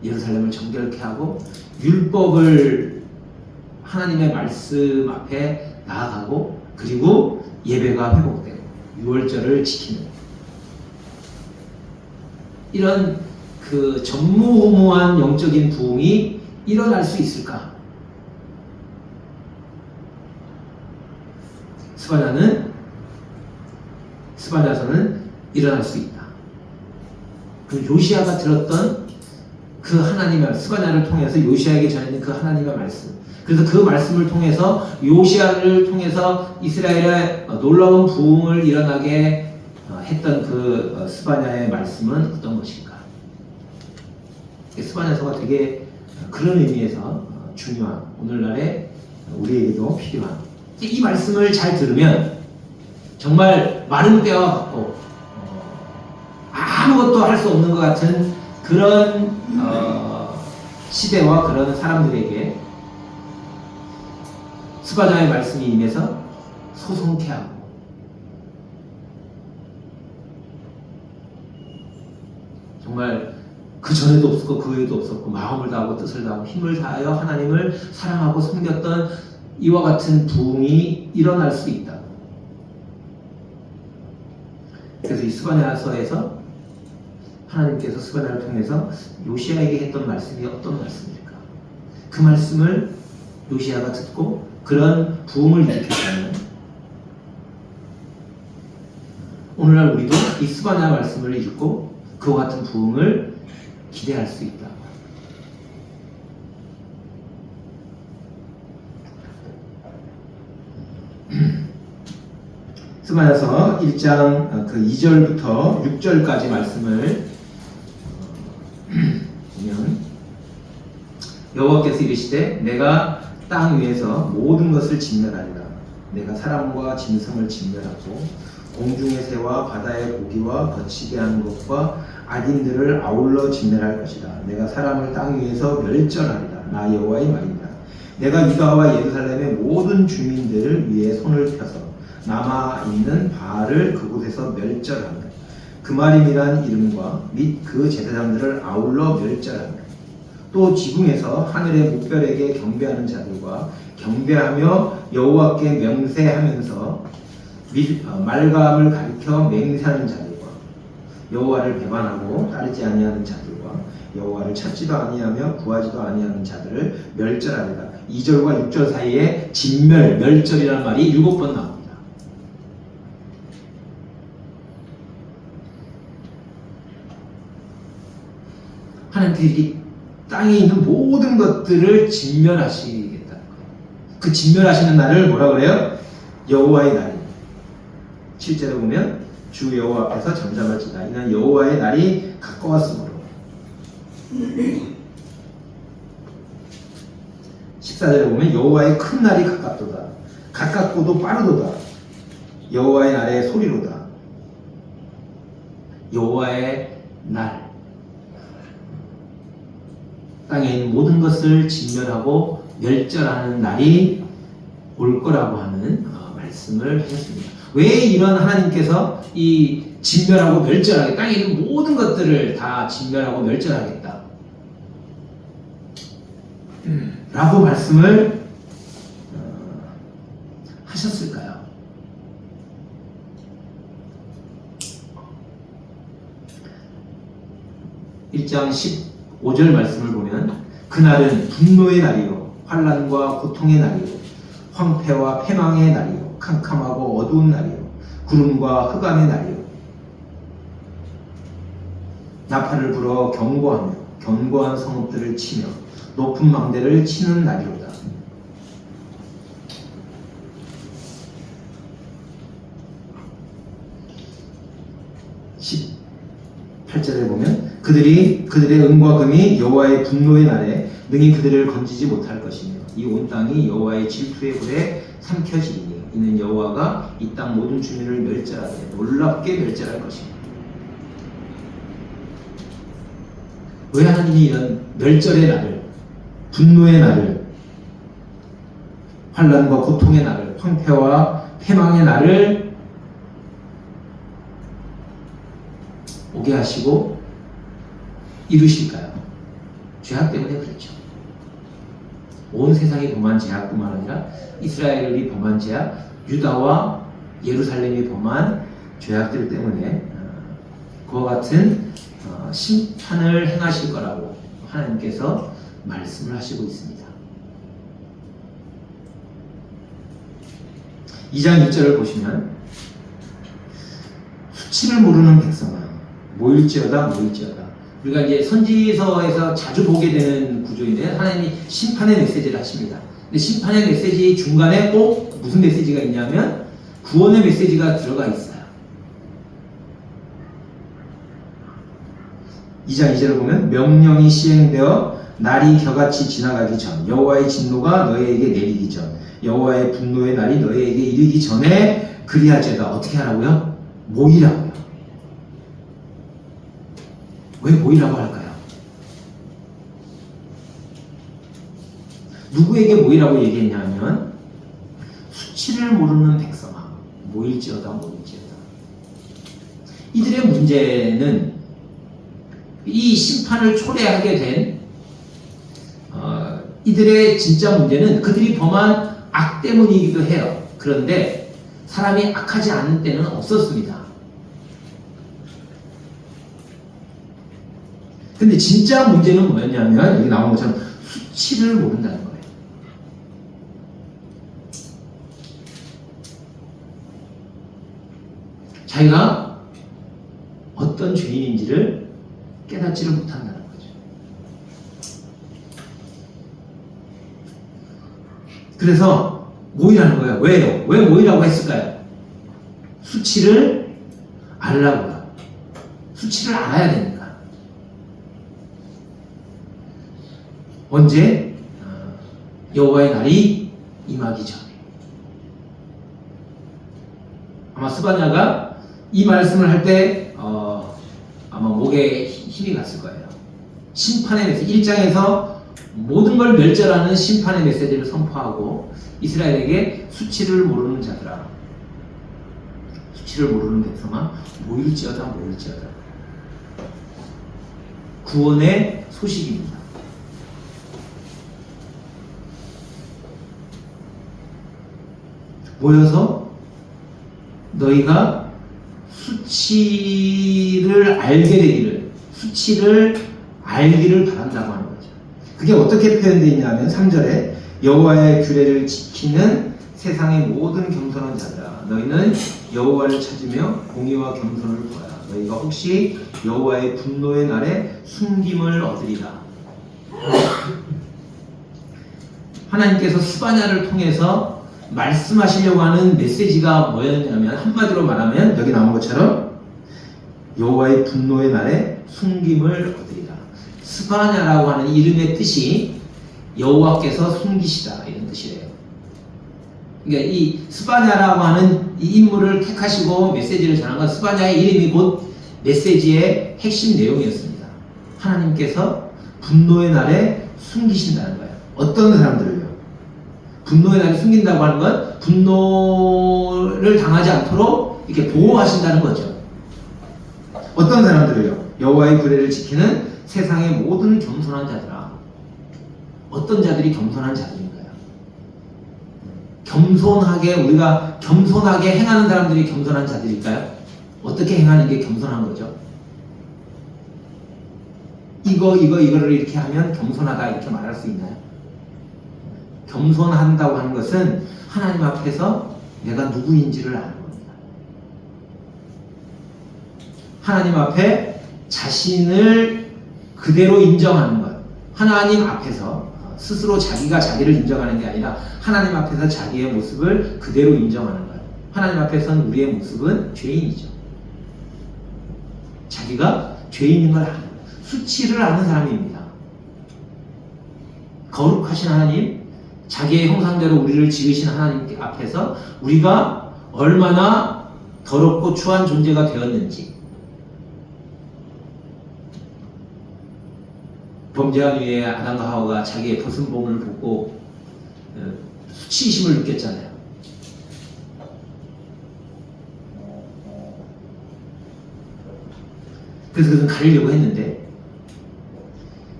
예루살렘을 정결케 하고 율법을 하나님의 말씀 앞에 나아가고 그리고 예배가 회복되고 유월절을 지키는 이런 그 전무후무한 영적인 부흥이 일어날 수 있을까? 스바냐는 스바냐서는 일어날 수 있다. 그 요시아가 들었던 그 하나님의 스바냐를 통해서 요시아에게 전해진 그 하나님의 말씀. 그래서 그 말씀을 통해서 요시아를 통해서 이스라엘의 놀라운 부흥을 일어나게 했던 그 스바냐의 말씀은 어떤 것인가? 스바냐서가 되게 그런 의미에서 중요한 오늘날의 우리에게도 필요한 이 말씀을 잘 들으면 정말 마른 뼈와 같고 아무것도 할 수 없는 것 같은 그런 시대와 그런 사람들에게 스바냐의 말씀이 임해서 소송케 하고 정말 그 전에도 없었고 그 후에도 없었고 마음을 다하고 뜻을 다하고 힘을 다하여 하나님을 사랑하고 섬겼던 이와 같은 부흥이 일어날 수 있다. 그래서 이 스바냐서에서 하나님께서 스바냐를 통해서 요시아에게 했던 말씀이 어떤 말씀일까? 그 말씀을 요시아가 듣고 그런 부흥을 일으켰다면 오늘날 우리도 이 스바냐 말씀을 읽고 그와 같은 부흥을 기대할 수 있다. 스바냐서 1장 그 2절부터 6절까지 말씀을 보면 여호와께서 이르시되 내가 땅 위에서 모든 것을 진멸하리라. 내가 사람과 짐승을 진멸하고 공중의 새와 바다의 고기와 거치게 하는 것과 악인들을 아울러 진멸할 것이다. 내가 사람을 땅 위에서 멸절하리라. 나 여호와의 말이다. 내가 유다와 예루살렘의 모든 주민들을 위해 손을 펴서 남아있는 바알을 그곳에서 멸절하며 그마림이란 이름과 및 그 제사장들을 아울러 멸절하며 또 지붕에서 하늘의 목별에게 경배하는 자들과 경배하며 여호와께 명세하면서 말감을 가리켜 맹세하는 자들과 여호와를 배반하고 따르지 아니하는 자들과 여호와를 찾지도 아니하며 구하지도 아니하는 자들을 멸절하리라. 2절과 6절 사이에 진멸, 멸절이라는 말이 7번 나옵니다. 하나님께서 땅에 있는 모든 것들을 진멸하시겠다는 거예요. 그 진멸하시는 날을 뭐라 그래요? 여호와의 날입니다. 7절에 보면 주 여호와 앞에서 잠잠할지다. 이는 여호와의 날이 가까웠으므로. 14절에 보면 여호와의 큰 날이 가깝도다. 가깝고도 빠르도다. 여호와의 날의 소리로다. 여호와의 날. 땅에 있는 모든 것을 진멸하고 멸절하는 날이 올 거라고 하는 말씀을 했습니다. 왜 이런 하나님께서 이 진멸하고 멸절하게 땅에 있는 모든 것들을 다 진멸하고 멸절하겠다 라고 말씀을 하셨을까요? (1장 15절) 말씀을 보면 그날은 분노의 날이요 환난과 고통의 날이요 황폐와 패망의 날이요 캄캄하고 어두운 날이요 구름과 흑암의 날이요 나팔을 불어 경고하며 견고한 성읍들을 치며 높은 망대를 치는 날이로다. 18절에 보면 그들의 은과 금이 여호와의 분노의 날에 능히 그들을 건지지 못할 것이며 이 온 땅이 여호와의 질투의 불에 삼켜지리니 이는 여호와가 이 땅 모든 주민을 멸절하되 놀랍게 멸절할 것입니다. 왜 하나님이 이런 멸절의 날을, 분노의 날을, 환난과 고통의 날을, 황폐와 패망의 날을 오게 하시고 이루실까요? 죄악 때문에 그렇죠. 온 세상이 범한 죄악뿐만 아니라 이스라엘이 범한 죄악, 유다와 예루살렘이 범한 죄악들 때문에 그와 같은 심판을 행하실 거라고 하나님께서 말씀을 하시고 있습니다. 2장 1절을 보시면 수치를 모르는 백성아 모일지어다 모일지어다. 우리가 이제 선지서에서 자주 보게 되는 구조인데 하나님이 심판의 메시지를 하십니다. 근데 심판의 메시지 중간에 꼭 무슨 메시지가 있냐면 구원의 메시지가 들어가 있어요. 2장 2절을 보면 명령이 시행되어 날이 겨같이 지나가기 전 여호와의 진노가 너희에게 내리기 전 여호와의 분노의 날이 너희에게 이르기 전에 그리할지어다. 어떻게 하라고요? 모이라고요. 왜 모이라고 할까요? 누구에게 모이라고 얘기했냐면 수치를 모르는 백성아 모일지어다 모일지어다. 이들의 문제는 이 심판을 초래하게 된 이들의 진짜 문제는 그들이 범한 악 때문이기도 해요. 그런데 사람이 악하지 않은 때는 없었습니다. 근데 진짜 문제는 뭐였냐면 여기 나온 것처럼 수치를 모른다는 거예요. 자기가 어떤 죄인인지를 깨닫지를 못한다는 거죠. 그래서 모이라는 거예요. 왜요? 왜 모이라고 했을까요? 수치를 알라고요. 수치를 알아야 되니까. 언제? 여호와의 날이 임하기 전에. 아마 스바냐가 이 말씀을 할 때 아마 목에 힘이 갔을 거예요. 심판의 메시지 1장에서 모든 걸 멸절하는 심판의 메시지를 선포하고 이스라엘에게 수치를 모르는 자들아 수치를 모르는 백성아 모일지어다 모일지어다. 구원의 소식입니다. 모여서 너희가 수치를 알게 되기를 수치를 알기를 바란다고 하는 거죠. 그게 어떻게 표현되어 있냐면 3절에 여호와의 규례를 지키는 세상의 모든 겸손한 자들아 너희는 여호와를 찾으며 공의와 겸손을 구하라. 너희가 혹시 여호와의 분노의 날에 숨김을 얻으리라. 하나님께서 스바냐를 통해서 말씀하시려고 하는 메시지가 뭐였냐면 한마디로 말하면 여기 나온 것처럼 여호와의 분노의 날에 숨김을 얻으리라. 스바냐라고 하는 이름의 뜻이 여호와께서 숨기시다 이런 뜻이래요. 그러니까 이 스바냐라고 하는 이 인물을 택하시고 메시지를 전한 건 스바냐의 이름이 곧 메시지의 핵심 내용이었습니다. 하나님께서 분노의 날에 숨기신다는 거예요. 어떤 사람들을요? 분노의 날에 숨긴다고 하는 건 분노를 당하지 않도록 이렇게 보호하신다는 거죠. 어떤 사람들을요? 여호와의 규례를 지키는 세상의 모든 겸손한 자들아. 어떤 자들이 겸손한 자들인가요? 겸손하게 우리가 겸손하게 행하는 사람들이 겸손한 자들일까요? 어떻게 행하는 게 겸손한 거죠? 이거를 이렇게 하면 겸손하다 이렇게 말할 수 있나요? 겸손한다고 하는 것은 하나님 앞에서 내가 누구인지를 아는 겁니다. 하나님 앞에 자신을 그대로 인정하는 것. 하나님 앞에서 스스로 자기가 자기를 인정하는 게 아니라 하나님 앞에서 자기의 모습을 그대로 인정하는 것. 하나님 앞에서는 우리의 모습은 죄인이죠. 자기가 죄인인 걸 아는 것. 수치를 아는 사람입니다. 거룩하신 하나님, 자기의 형상대로 우리를 지으신 하나님 앞에서 우리가 얼마나 더럽고 추한 존재가 되었는지, 범죄한 후에 아담과 하와가 자기의 벗은 몸을 벗고 수치심을 느꼈잖아요. 그래서 그것은 가리려고 했는데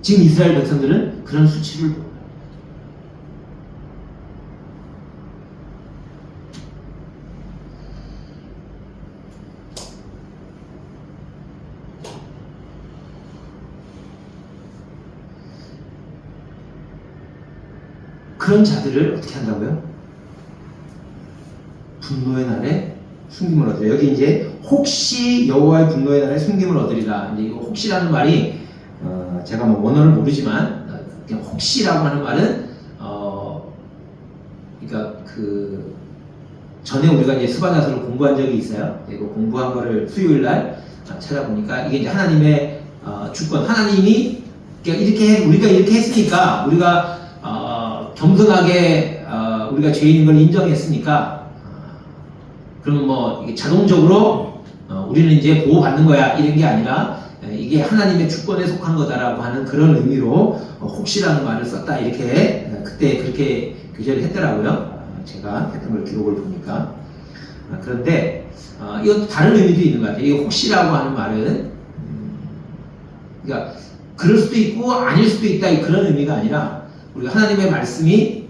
지금 이스라엘 백성들은 그런 수치를 보고 그런 자들을 어떻게 한다고요? 분노의 날에 숨김을 얻으리라. 여기 이제 혹시 여호와의 분노의 날에 숨김을 얻으리라. 이제 이거 혹시라는 말이 제가 뭐 원어를 모르지만 그냥 혹시라고 하는 말은 그러니까 그 전에 우리가 이제 스바냐서를 공부한 적이 있어요. 이거 공부한 거를 수요일 날 찾아보니까 이게 이제 하나님의 주권, 하나님이 이렇게 우리가 이렇게 했으니까 우리가 겸손하게 우리가 죄인인 걸 인정했으니까 그러면 뭐 이게 자동적으로 우리는 이제 보호받는 거야 이런 게 아니라 이게 하나님의 주권에 속한 거다라고 하는 그런 의미로 혹시라는 말을 썼다 이렇게 그때 그렇게 교제를 했더라고요. 제가 했던 걸 기록을 보니까 그런데 이건 다른 의미도 있는 것 같아요. 이 혹시라고 하는 말은 그러니까 그럴 수도 있고 아닐 수도 있다 그런 의미가 아니라 우리가 하나님의 말씀이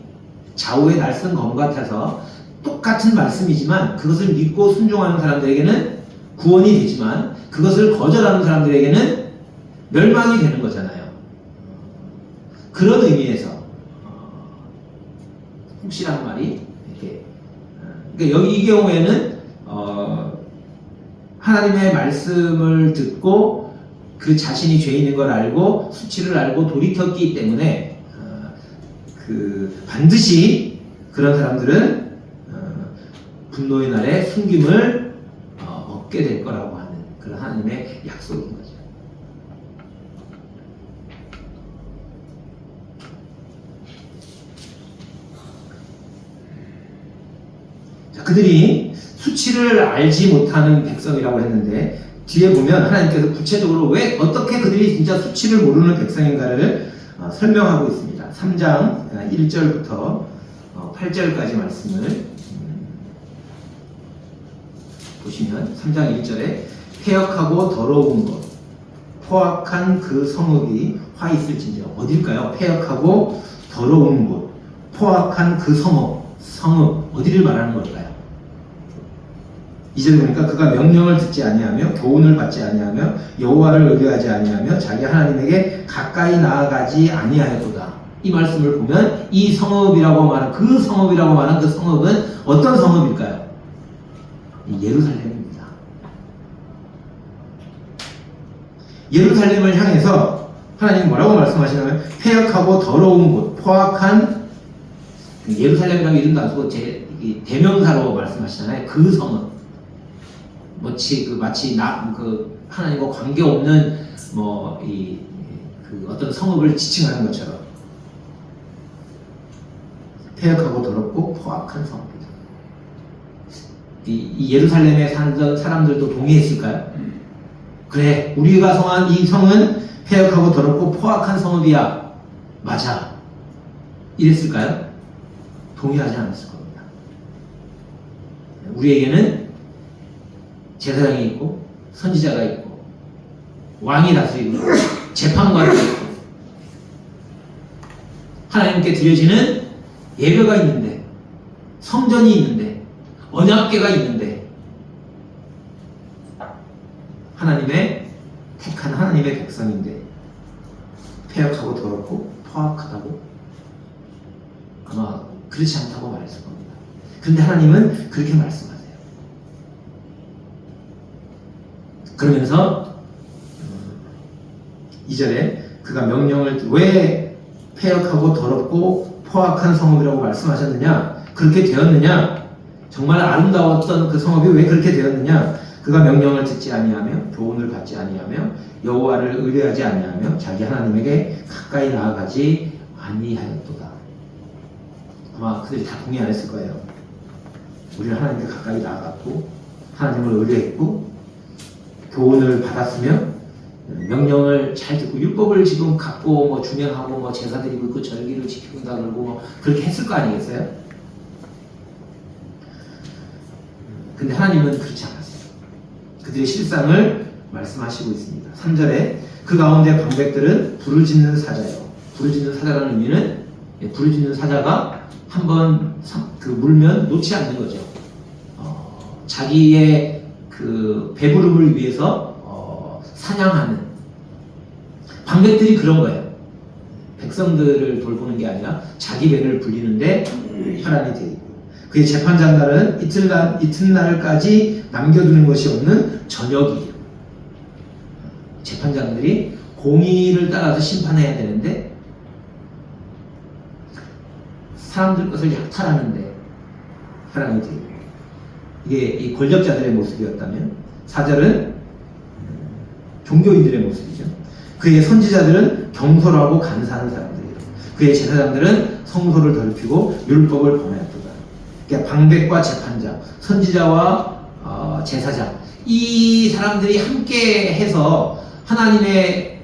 좌우의 날선 검 같아서 똑같은 말씀이지만 그것을 믿고 순종하는 사람들에게는 구원이 되지만 그것을 거절하는 사람들에게는 멸망이 되는 거잖아요. 그런 의미에서 혹시라는 말이 이렇게 그러니까 여기 이 경우에는 하나님의 말씀을 듣고 그 자신이 죄인인 걸 알고 수치를 알고 돌이켰기 때문에 그 반드시 그런 사람들은 분노의 날에 숨김을 얻게 될 거라고 하는 그런 하나님의 약속인 거죠. 자, 그들이 수치를 알지 못하는 백성이라고 했는데 뒤에 보면 하나님께서 구체적으로 왜 어떻게 그들이 진짜 수치를 모르는 백성인가를 설명하고 있습니다. 3장 1절부터 8절까지 말씀을 보시면 3장 1절에 패역하고 더러운 것 포악한 그 성읍이 화 있을진저 어딜까요? 패역하고 더러운 곳 포악한 그 성읍 어디를 말하는 걸까요? 2절 보니까 그가 명령을 듣지 아니하며 교훈을 받지 아니하며 여호와를 의뢰하지 아니하며 자기 하나님에게 가까이 나아가지 아니하였도다. 이 말씀을 보면 이 성읍이라고 말한 그 성읍은 어떤 성읍일까요? 예루살렘입니다. 예루살렘을 향해서 하나님 뭐라고 말씀하시냐면 패역하고 더러운 곳 포악한 예루살렘이라는 이름도 안 쓰고 대명사로 말씀하시잖아요. 그 성읍 마치 하나님과 관계 없는 그 어떤 성읍을 지칭하는 것처럼 패역하고 더럽고 포악한 성읍이다. 이 예루살렘에 사는 사람들도 동의했을까요? 그래, 우리가 성한 이 성은 패역하고 더럽고 포악한 성읍이야. 맞아. 이랬을까요? 동의하지 않았을 겁니다. 우리에게는 제사장이 있고 선지자가 있고 왕이 다스리고 재판관이 있고 하나님께 드려지는 예배가 있는데 성전이 있는데 언약궤가 있는데 하나님의 택한 하나님의 백성인데 패역하고 더럽고 포악하다고 아마 그렇지 않다고 말했을 겁니다. 그런데 하나님은 그렇게 말씀하세요. 그러면서 2절에 그가 명령을 왜 패역하고 더럽고 포악한 성읍이라고 말씀하셨느냐? 그렇게 되었느냐? 정말 아름다웠던 그 성읍이 왜 그렇게 되었느냐? 그가 명령을 듣지 아니하며 교훈을 받지 아니하며 여호와를 의뢰하지 아니하며 자기 하나님에게 가까이 나아가지 아니하였도다. 아마 그들이 다 동의 안 했을 거예요. 우리는 하나님께 가까이 나아갔고 하나님을 의뢰했고 교훈을 받았으면 명령을 잘 듣고 율법을 지금 갖고 준행하고 제사 드리고 있고 절기를 지킨다 그러고 그렇게 했을 거 아니겠어요? 근데 하나님은 그렇지 않았어요. 그들의 실상을 말씀하시고 있습니다. 3절에 그 가운데 방백들은 부르짖는 사자요. 부르짖는 사자라는 의미는 부르짖는 사자가 한번 물면 놓지 않는 거죠. 자기의 그 배부름을 위해서 사냥하는 방백들이 그런 거예요. 백성들을 돌보는 게 아니라 자기 배를 불리는데 혈안이 되어 있고 그의 재판장날은 이튿날까지 남겨두는 것이 없는 저녁이에요. 재판장들이 공의를 따라서 심판해야 되는데 사람들 것을 약탈하는데 사람이 되고, 이게 이 권력자들의 모습이었다면 4절은 종교인들의 모습이죠. 그의 선지자들은 경솔하고 간사한 사람들이에요. 그의 제사장들은 성소를 더럽히고 율법을 범하였도다. 그러니까 방백과 재판장, 선지자와 제사장, 이 사람들이 함께 해서 하나님의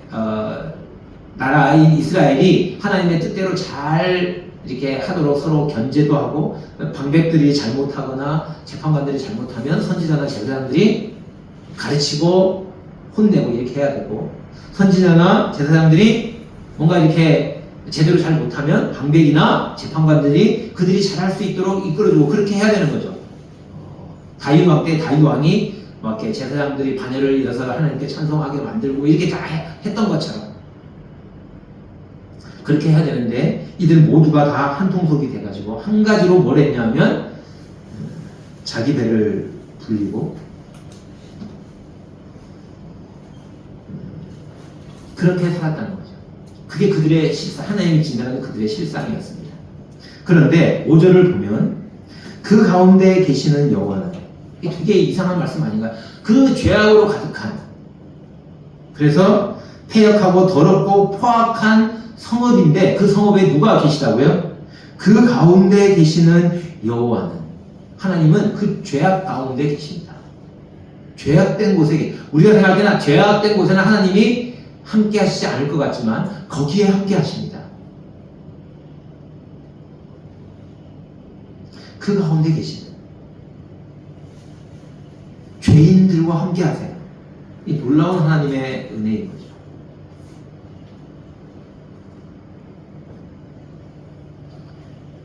나라인 이스라엘이 하나님의 뜻대로 잘 이렇게 하도록 서로 견제도 하고, 방백들이 잘못하거나 재판관들이 잘못하면 선지자나 제사장들이 가르치고 혼내고 이렇게 해야 되고, 선지자나 제사장들이 뭔가 이렇게 제대로 잘 못하면 방백이나 재판관들이 그들이 잘할 수 있도록 이끌어주고 그렇게 해야 되는 거죠. 다윗 왕 때 다윗 왕이 막 이렇게 제사장들이 반열을 이어서 하나님께 찬송하게 만들고 이렇게 다 했던 것처럼 그렇게 해야 되는데, 이들 모두가 다 한 통속이 돼가지고 한 가지로 뭘 했냐면 자기 배를 불리고 그렇게 살았다는 거죠. 그게 그들의 실상, 하나님이 진단하는 그들의 실상이었습니다. 그런데 5절을 보면 그 가운데 계시는 여호와는, 이게 되게 이상한 말씀 아닌가요? 그 죄악으로 가득한, 그래서 패역하고 더럽고 포악한 성읍인데 그 성읍에 누가 계시다고요? 그 가운데 계시는 여호와는, 하나님은 그 죄악 가운데 계십니다. 죄악된 곳에, 우리가 생각할 때는 죄악된 곳에는 하나님이 함께 하시지 않을 것 같지만 거기에 함께 하십니다. 그 가운데 계시는 죄인들과 함께 하세요. 이 놀라운 하나님의 은혜인 거죠.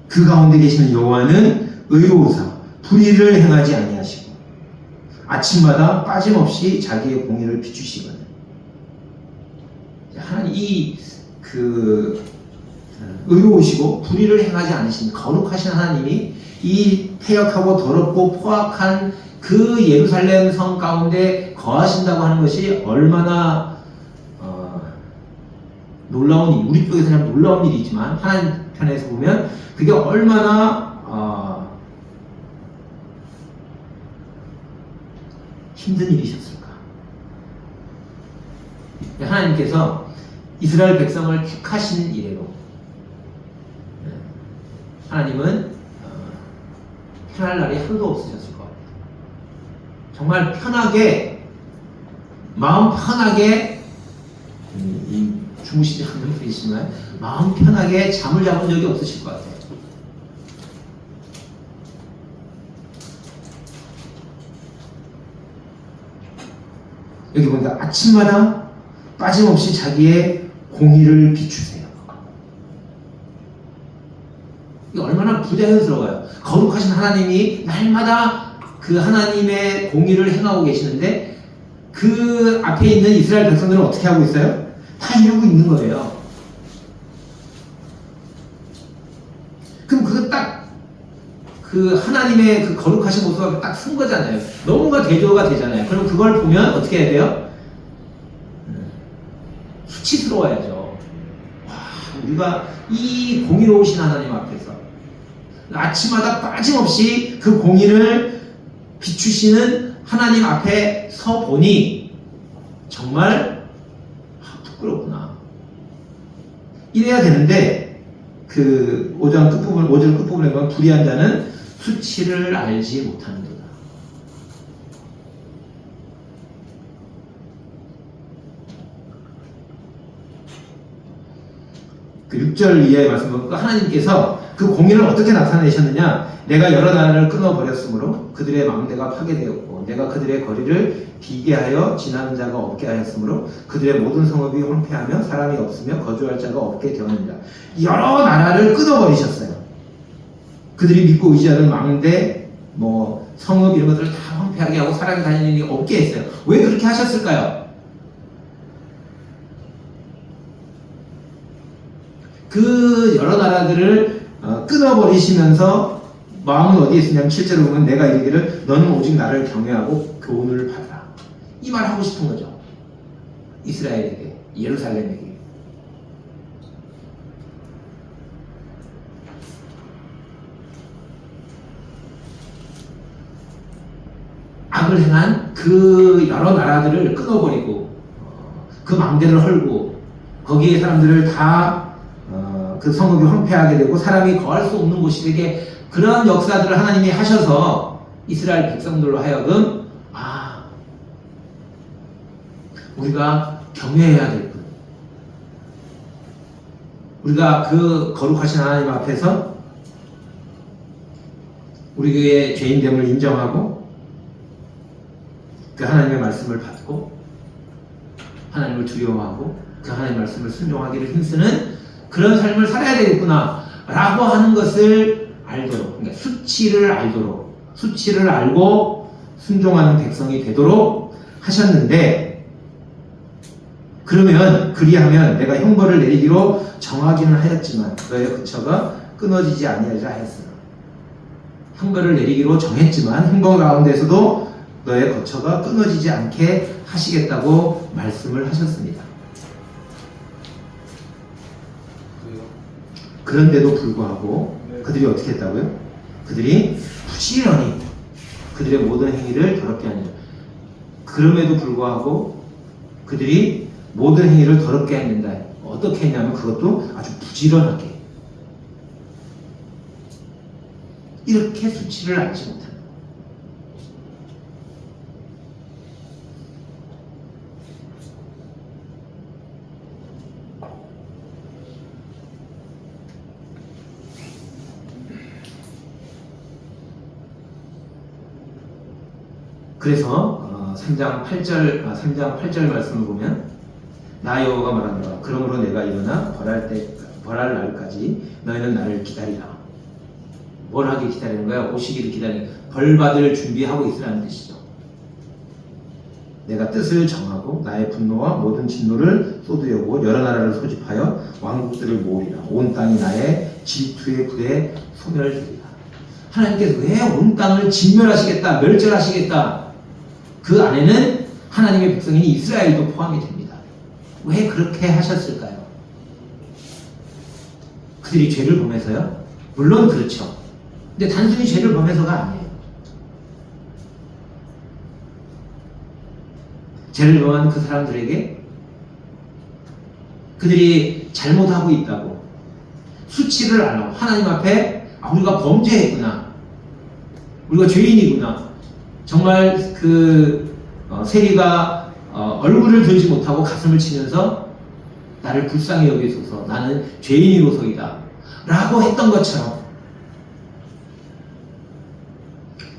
그 가운데 계시는 여호와는 의로우사 불의를 행하지 아니하시고 아침마다 빠짐없이 자기의 공의를 비추시거든. 하나님 의로우시고 불의를 행하지 않으신 거룩하신 하나님이 이 패역하고 더럽고 포악한 그 예루살렘 성 가운데 거하신다고 하는 것이 얼마나 놀라운 일, 우리 쪽에서는 놀라운 일이지만 하나님 편에서 보면 그게 얼마나 힘든 일이셨을까. 하나님께서 이스라엘 백성을 택하신 이래로 하나님은 편할 날이 하루도 없으셨을 것 같아요. 정말 편하게, 마음 편하게, 주무시지 않는 분이시지만 마음 편하게 잠을 잡은 적이 없으실 것 같아요. 여기 보니까 아침마다 빠짐없이 자기의 공의를 비추세요. 이게 얼마나 부자연스러워요. 거룩하신 하나님이 날마다 그 하나님의 공의를 행하고 계시는데 그 앞에 있는 이스라엘 백성들은 어떻게 하고 있어요? 다 이러고 있는 거예요. 그럼 그거 딱 그 하나님의 그 거룩하신 모습과 딱 쓴 거잖아요. 너무가 대조가 되잖아요. 그럼 그걸 보면 어떻게 해야 돼요? 수치스러워야죠. 와, 우리가 이 공의로우신 하나님 앞에서 아침마다 빠짐없이 그 공의를 비추시는 하나님 앞에 서 보니 정말 부끄럽구나. 이래야 되는데 그 5절 끝부분에 보면 불의한 자는 수치를 알지 못하는도다. 그 6절 이하의 말씀은 하나님께서 그 공의를 어떻게 나타내셨느냐? 내가 여러 나라를 끊어버렸으므로 그들의 망대가 파괴되었고 내가 그들의 거리를 비게 하여 지나는 자가 없게 하였으므로 그들의 모든 성읍이 황폐하며 사람이 없으며 거주할 자가 없게 되었느니라. 여러 나라를 끊어버리셨어요. 그들이 믿고 의지하는 망대, 성읍 이런 것들을 다 황폐하게 하고 사람이 다니는 일이 없게 했어요. 왜 그렇게 하셨을까요? 그 여러 나라들을 끊어버리시면서 마음은 어디에 있으냐면 7절에 보면 내가 이르기를 너는 오직 나를 경외하고 교훈을 받으라. 이 말 하고 싶은 거죠. 이스라엘에게, 예루살렘에게. 악을 행한 그 여러 나라들을 끊어버리고 그 망대를 헐고 거기에 사람들을 다 그 성읍이 황폐하게 되고 사람이 거할 수 없는 곳이 되게 그런 역사들을 하나님이 하셔서 이스라엘 백성들로 하여금 우리가 경외해야 될 분, 우리가 그 거룩하신 하나님 앞에서 우리의 죄인됨을 인정하고 그 하나님의 말씀을 받고 하나님을 두려워하고 그 하나님의 말씀을 순종하기를 힘쓰는 그런 삶을 살아야 되겠구나 라고 하는 것을 알도록, 그러니까 수치를 알고 순종하는 백성이 되도록 하셨는데, 그러면 그리하면 내가 형벌을 내리기로 정하기는 하였지만 너의 거처가 끊어지지 아니하리라 하였으나, 형벌을 내리기로 정했지만 형벌 가운데서도 너의 거처가 끊어지지 않게 하시겠다고 말씀을 하셨습니다. 그런데도 불구하고 그들이 어떻게 했다고요? 그들이 부지런히 그들의 모든 행위를 더럽게 하느라. 그럼에도 불구하고 그들이 모든 행위를 더럽게 했는다. 어떻게 했냐면 그것도 아주 부지런하게 이렇게 수치를 알지 못합니다. 그래서 3장 8절 말씀을 보면 나 여호와가 말한다. 그러므로 내가 일어나 벌할 날까지 너희는 나를 기다리라. 뭘 하기 기다리는 거야? 오시기를 기다리는 거야. 벌 받을 준비하고 있으라는 뜻이죠. 내가 뜻을 정하고 나의 분노와 모든 진노를 쏟으려고 여러 나라를 소집하여 왕국들을 모으리라. 온 땅이 나의 질투의 불에 소멸되리라. 하나님께서 왜 온 땅을 진멸하시겠다, 멸절하시겠다? 그 안에는 하나님의 백성인 이스라엘도 포함이 됩니다. 왜 그렇게 하셨을까요? 그들이 죄를 범해서요? 물론 그렇죠. 근데 단순히 죄를 범해서가 아니에요. 죄를 범한 그 사람들에게 그들이 잘못하고 있다고 수치를 알고 하나님 앞에 우리가 범죄했구나, 우리가 죄인이구나, 정말 세리가 얼굴을 들지 못하고 가슴을 치면서 나를 불쌍히 여기소서, 나는 죄인이로소이다 라고 했던 것처럼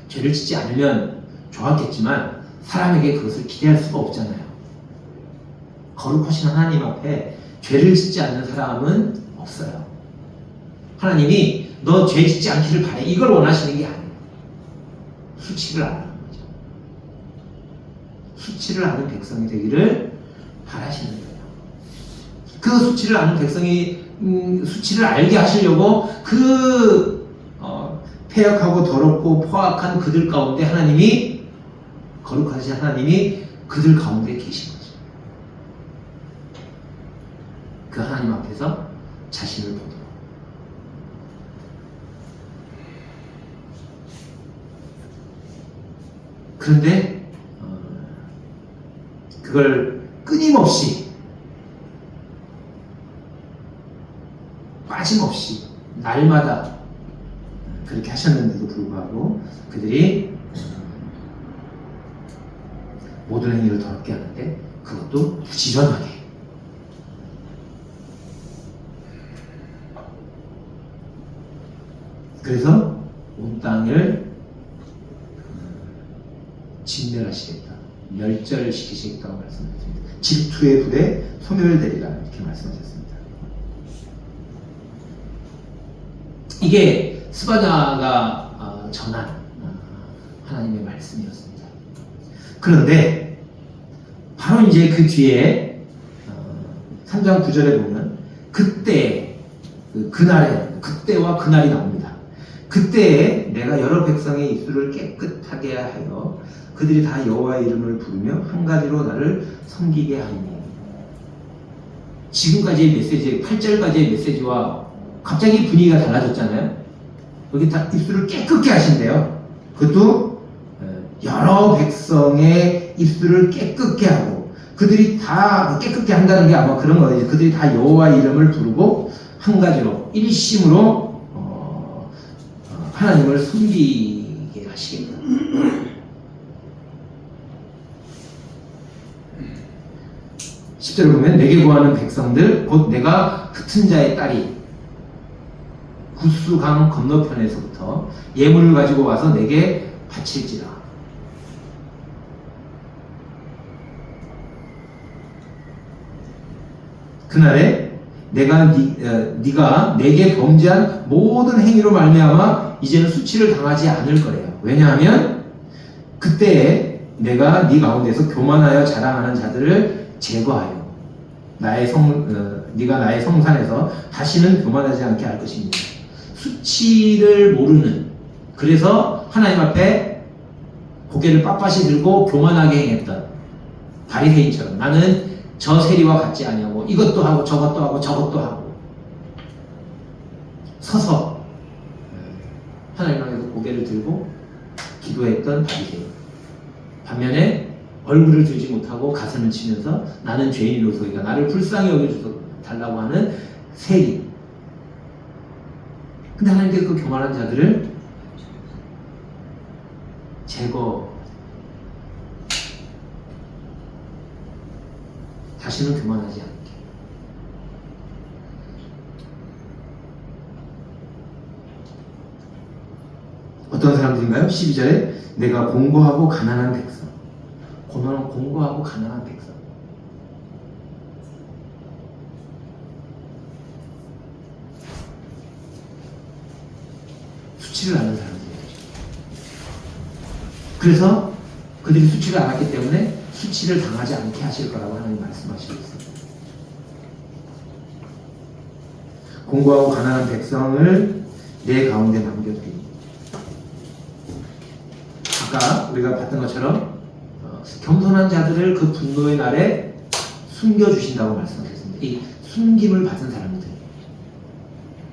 죄를 짓지 않으면 좋았겠지만 사람에게 그것을 기대할 수가 없잖아요. 거룩하신 하나님 앞에 죄를 짓지 않는 사람은 없어요. 하나님이 너 죄 짓지 않기를 바래, 이걸 원하시는 게 아니에요. 수치를 안 하는 거죠. 수치를 아는 백성이 되기를 바라시는 거예요. 그 수치를 아는 백성이 수치를 알게 하시려고 패역하고 더럽고 포악한 그들 가운데 하나님이, 거룩하신 하나님이 그들 가운데 계신 거죠. 그 하나님 앞에서 자신을 보도록. 그런데 그걸 끊임없이 빠짐없이 날마다 그렇게 하셨는데도 불구하고 그들이 모든 행위를 더럽게 하는데 그것도 부지런하게, 그래서 온 땅을 진멸하시겠다, 멸절시키시겠다고 말씀하셨습니다. 질투의 불에 소멸되리라 이렇게 말씀하셨습니다. 이게 스바냐가 전한 하나님의 말씀이었습니다. 그런데 바로 이제 그 뒤에 3장 9절에 보면 그때, 그날에, 그때와 그날이 나옵니다. 그때에 내가 여러 백성의 입술을 깨끗하게 하여 그들이 다 여호와의 이름을 부르며 한 가지로 나를 섬기게 하리니. 지금까지의 메시지, 8절까지의 메시지와 갑자기 분위기가 달라졌잖아요. 여기 다 입술을 깨끗게 하신대요. 그것도 여러 백성의 입술을 깨끗게 하고, 그들이 다 깨끗게 한다는 게 아마 그런 거예요. 그들이 다 여호와의 이름을 부르고 한 가지로 일심으로 하나님을 섬기게 하시겠다. 10절을 보면 내게 구하는 백성들 곧 내가 흩은 자의 딸이 구스강 건너편에서부터 예물을 가지고 와서 내게 바칠지라. 그날에 내가 네가 내게 범죄한 모든 행위로 말미암아 이제는 수치를 당하지 않을 거래요. 왜냐하면 그때에 내가 네 가운데서 교만하여 자랑하는 자들을 제거하여 네가 나의 성산에서 다시는 교만하지 않게 할 것입니다. 수치를 모르는, 그래서 하나님 앞에 고개를 빳빳이 들고 교만하게 행했던 바리새인처럼 나는 저 세리와 같지 아니하고 이것도 하고 저것도 하고 저것도 하고 서서 하나님 앞에서 고개를 들고 기도했던 바리새인, 반면에 얼굴을 들지 못하고 가슴을 치면서 나는 죄인으로서이가 나를 불쌍히 여겨줘서 달라고 하는 세리. 근데 하나님께서 그 교만한 자들을 다시는 교만하지 않게. 어떤 사람들인가요? 12절에 내가 공고하고 가난한 백성. 공고하고 가난한 백성. 수치를 아는 사람들이에요. 그래서 그들이 수치를 알았기 때문에 수치를 당하지 않게 하실 거라고 하나님 말씀하시고 있습니다. 공고하고 가난한 백성을 내 가운데 남겨두리. 아까 우리가 봤던 것처럼 겸손한 자들을 그 분노의 날에 숨겨주신다고 말씀하셨습니다. 이 숨김을 받은 사람들.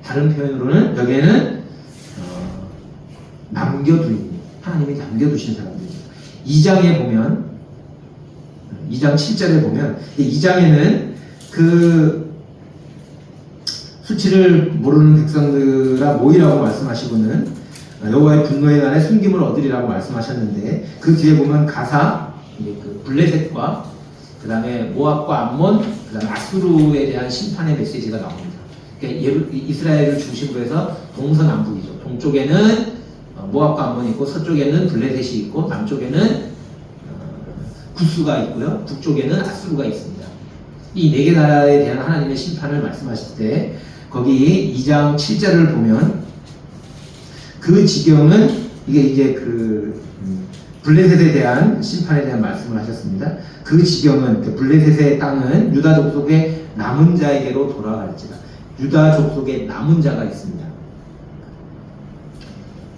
다른 표현으로는 여기에는 남겨두니, 하나님이 남겨두신 사람들입니다. 2장에 보면, 2장 7절에 보면, 2장에는 그 수치를 모르는 백성들아 모이라고 말씀하시고는 여호와의 분노의 날에 숨김을 얻으리라고 말씀하셨는데, 그 뒤에 보면 가사, 그 블레셋과 그 다음에 모압과 암몬, 그 다음에 아수르에 대한 심판의 메시지가 나옵니다. 그러니까 이스라엘을 중심으로 해서 동서남북이죠. 동쪽에는 모압과 암몬이 있고, 서쪽에는 블레셋이 있고, 남쪽에는 구스가 있고요, 북쪽에는 아수르가 있습니다. 이 네 개 나라에 대한 하나님의 심판을 말씀하실 때 거기 2장 7절을 보면 그 지경은 이게 이제 그 블레셋에 대한 심판에 대한 말씀을 하셨습니다. 그 지경은 그 블레셋의 땅은 유다 족속의 남은 자에게로 돌아갈지라. 유다 족속의 남은 자가 있습니다.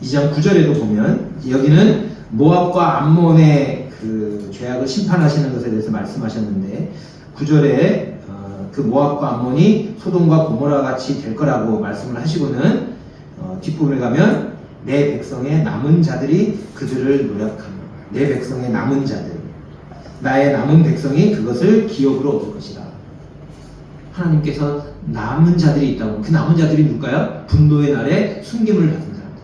2장 9절에도 보면 여기는 모압과 암몬의 그 죄악을 심판하시는 것에 대해서 말씀하셨는데 9절에 그 모압과 암몬이 소돔과 고모라 같이 될 거라고 말씀을 하시고는 뒷부분에 가면 내 백성의 남은 자들이 그들을 노력하며 내 백성의 남은 자들, 나의 남은 백성이 그것을 기업으로 얻을 것이다. 하나님께서 남은 자들이 있다고. 그 남은 자들이 누굴까요? 분노의 날에 숨김을 받은 사람들.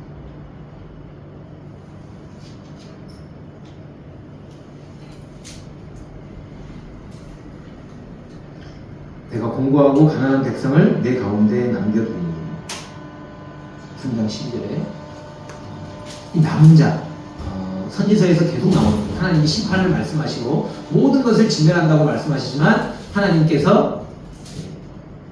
내가 공고하고 가난한 백성을 내 가운데 남겨두니. 3장 12절에 이 남은 자, 선지서에서 계속 나옵니다. 하나님이 심판을 말씀하시고 모든 것을 진멸한다고 말씀하시지만 하나님께서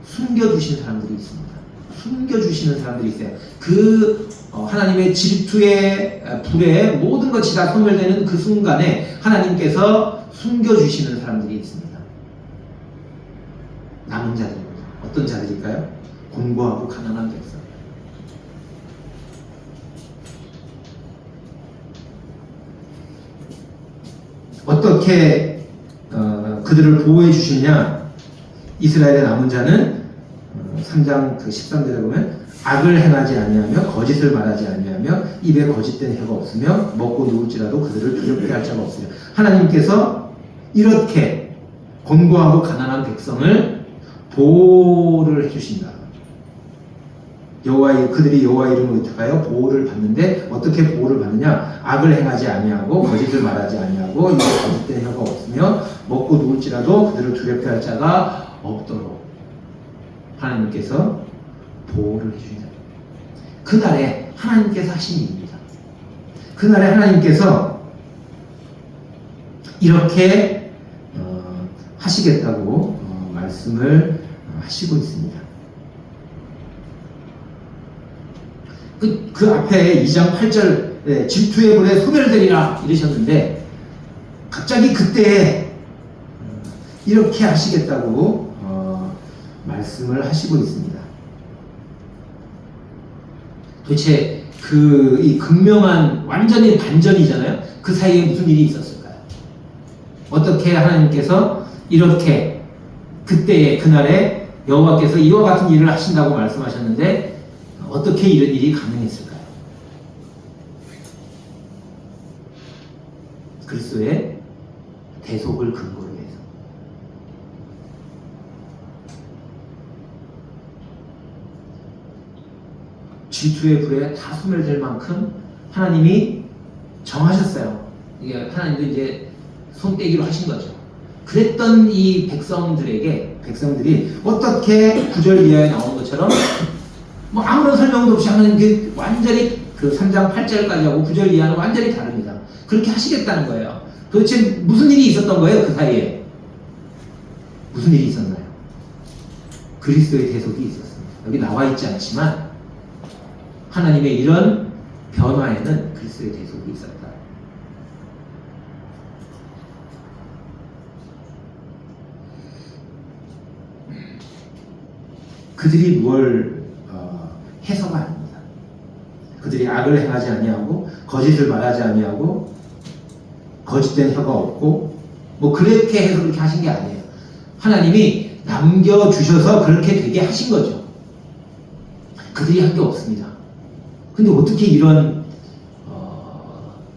숨겨주신 사람들이 있습니다. 숨겨주시는 사람들이 있어요. 그 하나님의 질투의 불에 모든 것이 다 소멸되는 그 순간에 하나님께서 숨겨주시는 사람들이 있습니다. 남은 자들입니다. 어떤 자들일까요? 공고하고 가난한 백성. 어떻게 그들을 보호해 주시냐? 이스라엘의 남은 자는 3장 그 13절에 보면 악을 행하지 아니하며 거짓을 말하지 아니하며 입에 거짓된 혀가 없으며 먹고 누울지라도 그들을 두렵게 할 자가 없으며 하나님께서 이렇게 곤고하고 가난한 백성을 보호를 해주신다. 그들이 여호와 이름을 의탁하여 보호를 받는데 어떻게 보호를 받느냐? 악을 행하지 아니하고 거짓을 말하지 아니하고 입에 거짓된 혀가 없으며 먹고 누울지라도 그들을 두렵게 할 자가 없도록 하나님께서 보호를 해주신다. 그날에 하나님께서 하신 일입니다. 그날에 하나님께서 이렇게 하시겠다고 말씀을 하시고 있습니다. 그 앞에 2장 8절 질투의 불에 소멸되리라 이러셨는데 갑자기 그때 이렇게 하시겠다고 말씀을 하시고 있습니다. 도대체 이 극명한 완전히 반전이잖아요. 그 사이에 무슨 일이 있었을까요? 어떻게 하나님께서 이렇게 그때의 그날에 여호와께서 이와 같은 일을 하신다고 말씀하셨는데 어떻게 이런 일이 가능했을까요? 그리스도의 대속을 근거로 해서 질투의 불에 다 소멸될 만큼 하나님이 정하셨어요. 이게 하나님도 이제 손떼기로 하신 거죠. 그랬던 이 백성들이 어떻게 9절 이하에 나온 것처럼 뭐 아무런 설명도 없이 하나님 완전히 그 3장 8절까지 하고 9절 이하는 완전히 다릅니다. 그렇게 하시겠다는 거예요. 도대체 무슨 일이 있었던 거예요? 그 사이에 무슨 일이 있었나요? 그리스도의 대속이 있었습니다. 여기 나와 있지 않지만 하나님의 이런 변화에는 그리스도의 대속이 있었다. 그들이 뭘 해서가 아닙니다. 그들이 악을 행하지 아니하고 거짓을 말하지 아니하고 거짓된 혀가 없고 뭐 그렇게 해서 그렇게 하신 게 아니에요. 하나님이 남겨주셔서 그렇게 되게 하신 거죠. 그들이 한 게 없습니다. 근데 어떻게 이런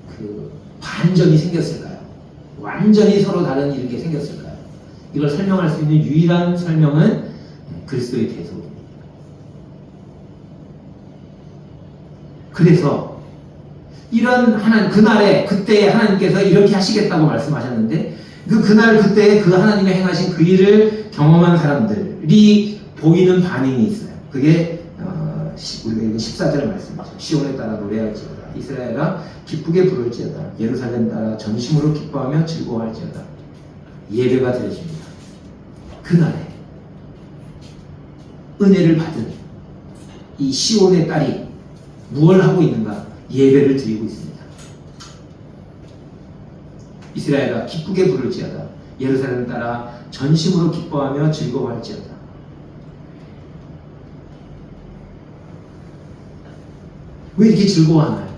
그 반전이 생겼을까요? 완전히 서로 다른 이런 게 생겼을까요? 이걸 설명할 수 있는 유일한 설명은 그리스도의 대속입니다. 그래서 이런 그날에 그때에 하나님께서 이렇게 하시겠다고 말씀하셨는데 그날 그때에 그 하나님의 행하신 그 일을 경험한 사람들이 보이는 반응이 있어요. 그게 우리가 읽은 14절 말씀이죠. 시온에 따라 노래할지어다. 이스라엘아 기쁘게 부를지어다. 예루살렘 따라 전심으로 기뻐하며 즐거워할지어다. 예배가 드려집니다. 그날에 은혜를 받은 이 시온의 딸이 무엇을 하고 있는가? 예배를 드리고 있습니다. 이스라엘아 기쁘게 부를지어다. 예루살렘 따라 전심으로 기뻐하며 즐거워할지어다. 왜 이렇게 즐거워하나요?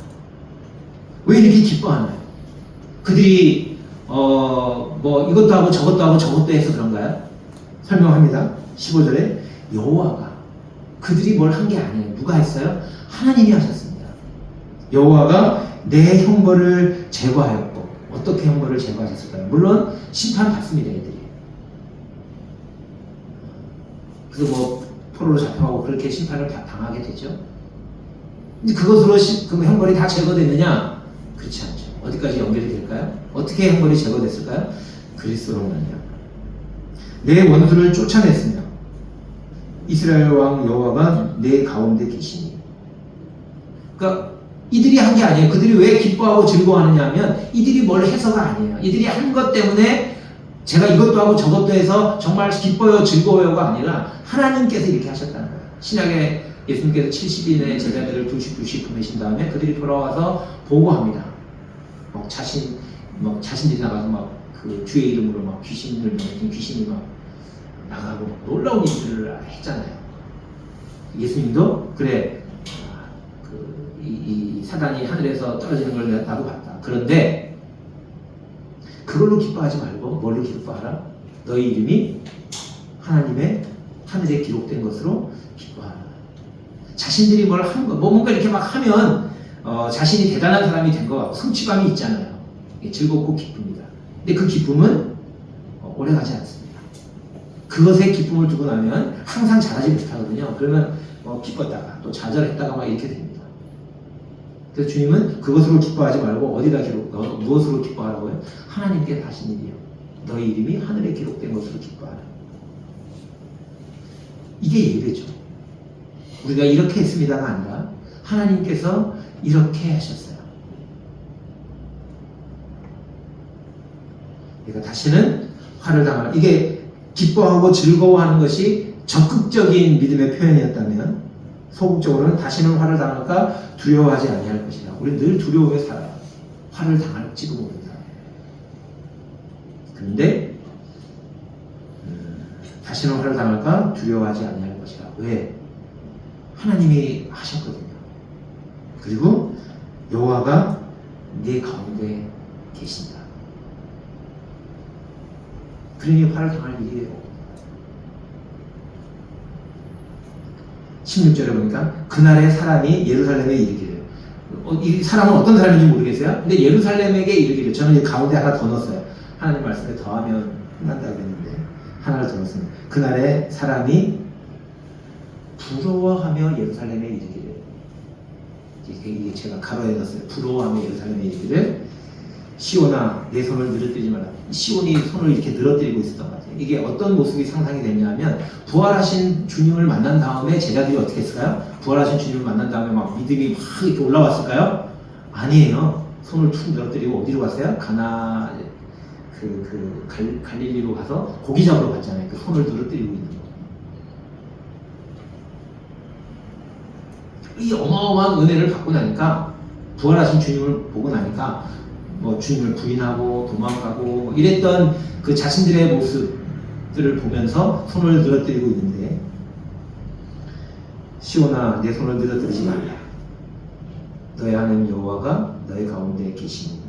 왜 이렇게 기뻐하나요? 그들이 뭐 이것도 하고 저것도 하고 저것도 해서 그런가요? 설명합니다. 15절에 여호와가 그들이 뭘 한 게 아니에요. 누가 했어요? 하나님이 하셨습니다. 여호와가 내 형벌을 제거하였고 어떻게 형벌을 제거하셨을까요? 물론 심판받습니다. 애들이. 그래서 뭐 포로로 잡혀가고 그렇게 심판을 당하게 되죠. 근데 그것으로 그럼 형벌이 다 제거됐느냐? 그렇지 않죠. 어디까지 연결이 될까요? 어떻게 형벌이 제거됐을까요? 그리스도로 말미암아 내 원수를 쫓아냈으며 이스라엘 왕 여호와가 내 가운데 계시니. 그러니까 이들이 한 게 아니에요. 그들이 왜 기뻐하고 즐거워하느냐 하면 이들이 뭘 해서가 아니에요. 이들이 한 것 때문에 제가 이것도 하고 저것도 해서 정말 기뻐요 즐거워요가 아니라 하나님께서 이렇게 하셨다는 거예요. 신약에 예수님께서 70인의 제자들을 둘씩 보내신 다음에 그들이 돌아와서 보고합니다. 자신들이 나가서 막 그 주의 이름으로 막 귀신을 먹인 귀신이 막 나가고 놀라운 일들을 했잖아요. 예수님도 그래 이 사단이 하늘에서 떨어지는 걸 나도 봤다. 그런데 그걸로 기뻐하지 말고 뭘로 기뻐하라? 너희 이름이 하나님의 하늘에 기록된 것으로 기뻐하라. 자신들이 뭘 한 거, 뭔가 이렇게 막 하면 자신이 대단한 사람이 된 것 같고 성취감이 있잖아요. 즐겁고 기쁩니다. 근데 그 기쁨은 오래가지 않습니다. 그것에 기쁨을 두고 나면 항상 잘하지 못하거든요. 그러면 기뻤다가 또 좌절했다가 막 이렇게 됩니다. 그래서 주님은 그것으로 기뻐하지 말고 어디다 무엇으로 기뻐하라고요? 하나님께 하신 일이요. 너희 이름이 하늘에 기록된 것으로 기뻐하라. 이게 예배죠. 우리가 이렇게 했습니다가 아니라 하나님께서 이렇게 하셨어요. 그러니까 다시는 화를 당할, 이게 기뻐하고 즐거워하는 것이 적극적인 믿음의 표현이었다면 소극적으로는 다시는 화를 당할까 두려워하지 아니할 것이다. 우리는 늘 두려움에 살아요. 화를 당할지도 모른다. 그런데 다시는 화를 당할까 두려워하지 아니할 것이다. 왜? 하나님이 하셨거든요. 그리고 여호와가 네 가운데 계신다. 그러니 화를 당할 일이 없다. 16절에 보니까 그날의 사람이 예루살렘에 이르기를, 이 사람은 어떤 사람인지 모르겠어요. 근데 예루살렘에게 이르기를, 저는 이 가운데 하나 더 넣었어요. 하나님 말씀에 더하면 끝난다고 했는데 하나를 더 넣었습니다. 그날의 사람이 부러워하며 예루살렘에 이르기를, 이게 제가 가로에 넣었어요. 부러워하며 예루살렘에 이르기를 시온아 내 손을 늘어뜨리지 마라. 시온이 손을 이렇게 늘어뜨리고 있었던 것 같아요. 이게 어떤 모습이 상상이 됐냐면 부활하신 주님을 만난 다음에 제자들이 어떻게 했을까요? 부활하신 주님을 만난 다음에 막 믿음이 막 이렇게 올라왔을까요? 아니에요. 손을 툭 늘어뜨리고 어디로 갔어요? 갈릴리로 가서 고기 잡으러 갔잖아요. 그 손을 늘어뜨리고 있는 거. 이 어마어마한 은혜를 받고 나니까, 부활하신 주님을 보고 나니까 주님을 부인하고 도망가고 이랬던 그 자신들의 모습들을 보면서 손을 늘어뜨리고 있는데, 시온아 내 손을 늘어뜨리지 말라. 너의 하나님 여호와가 너의 가운데 계시니.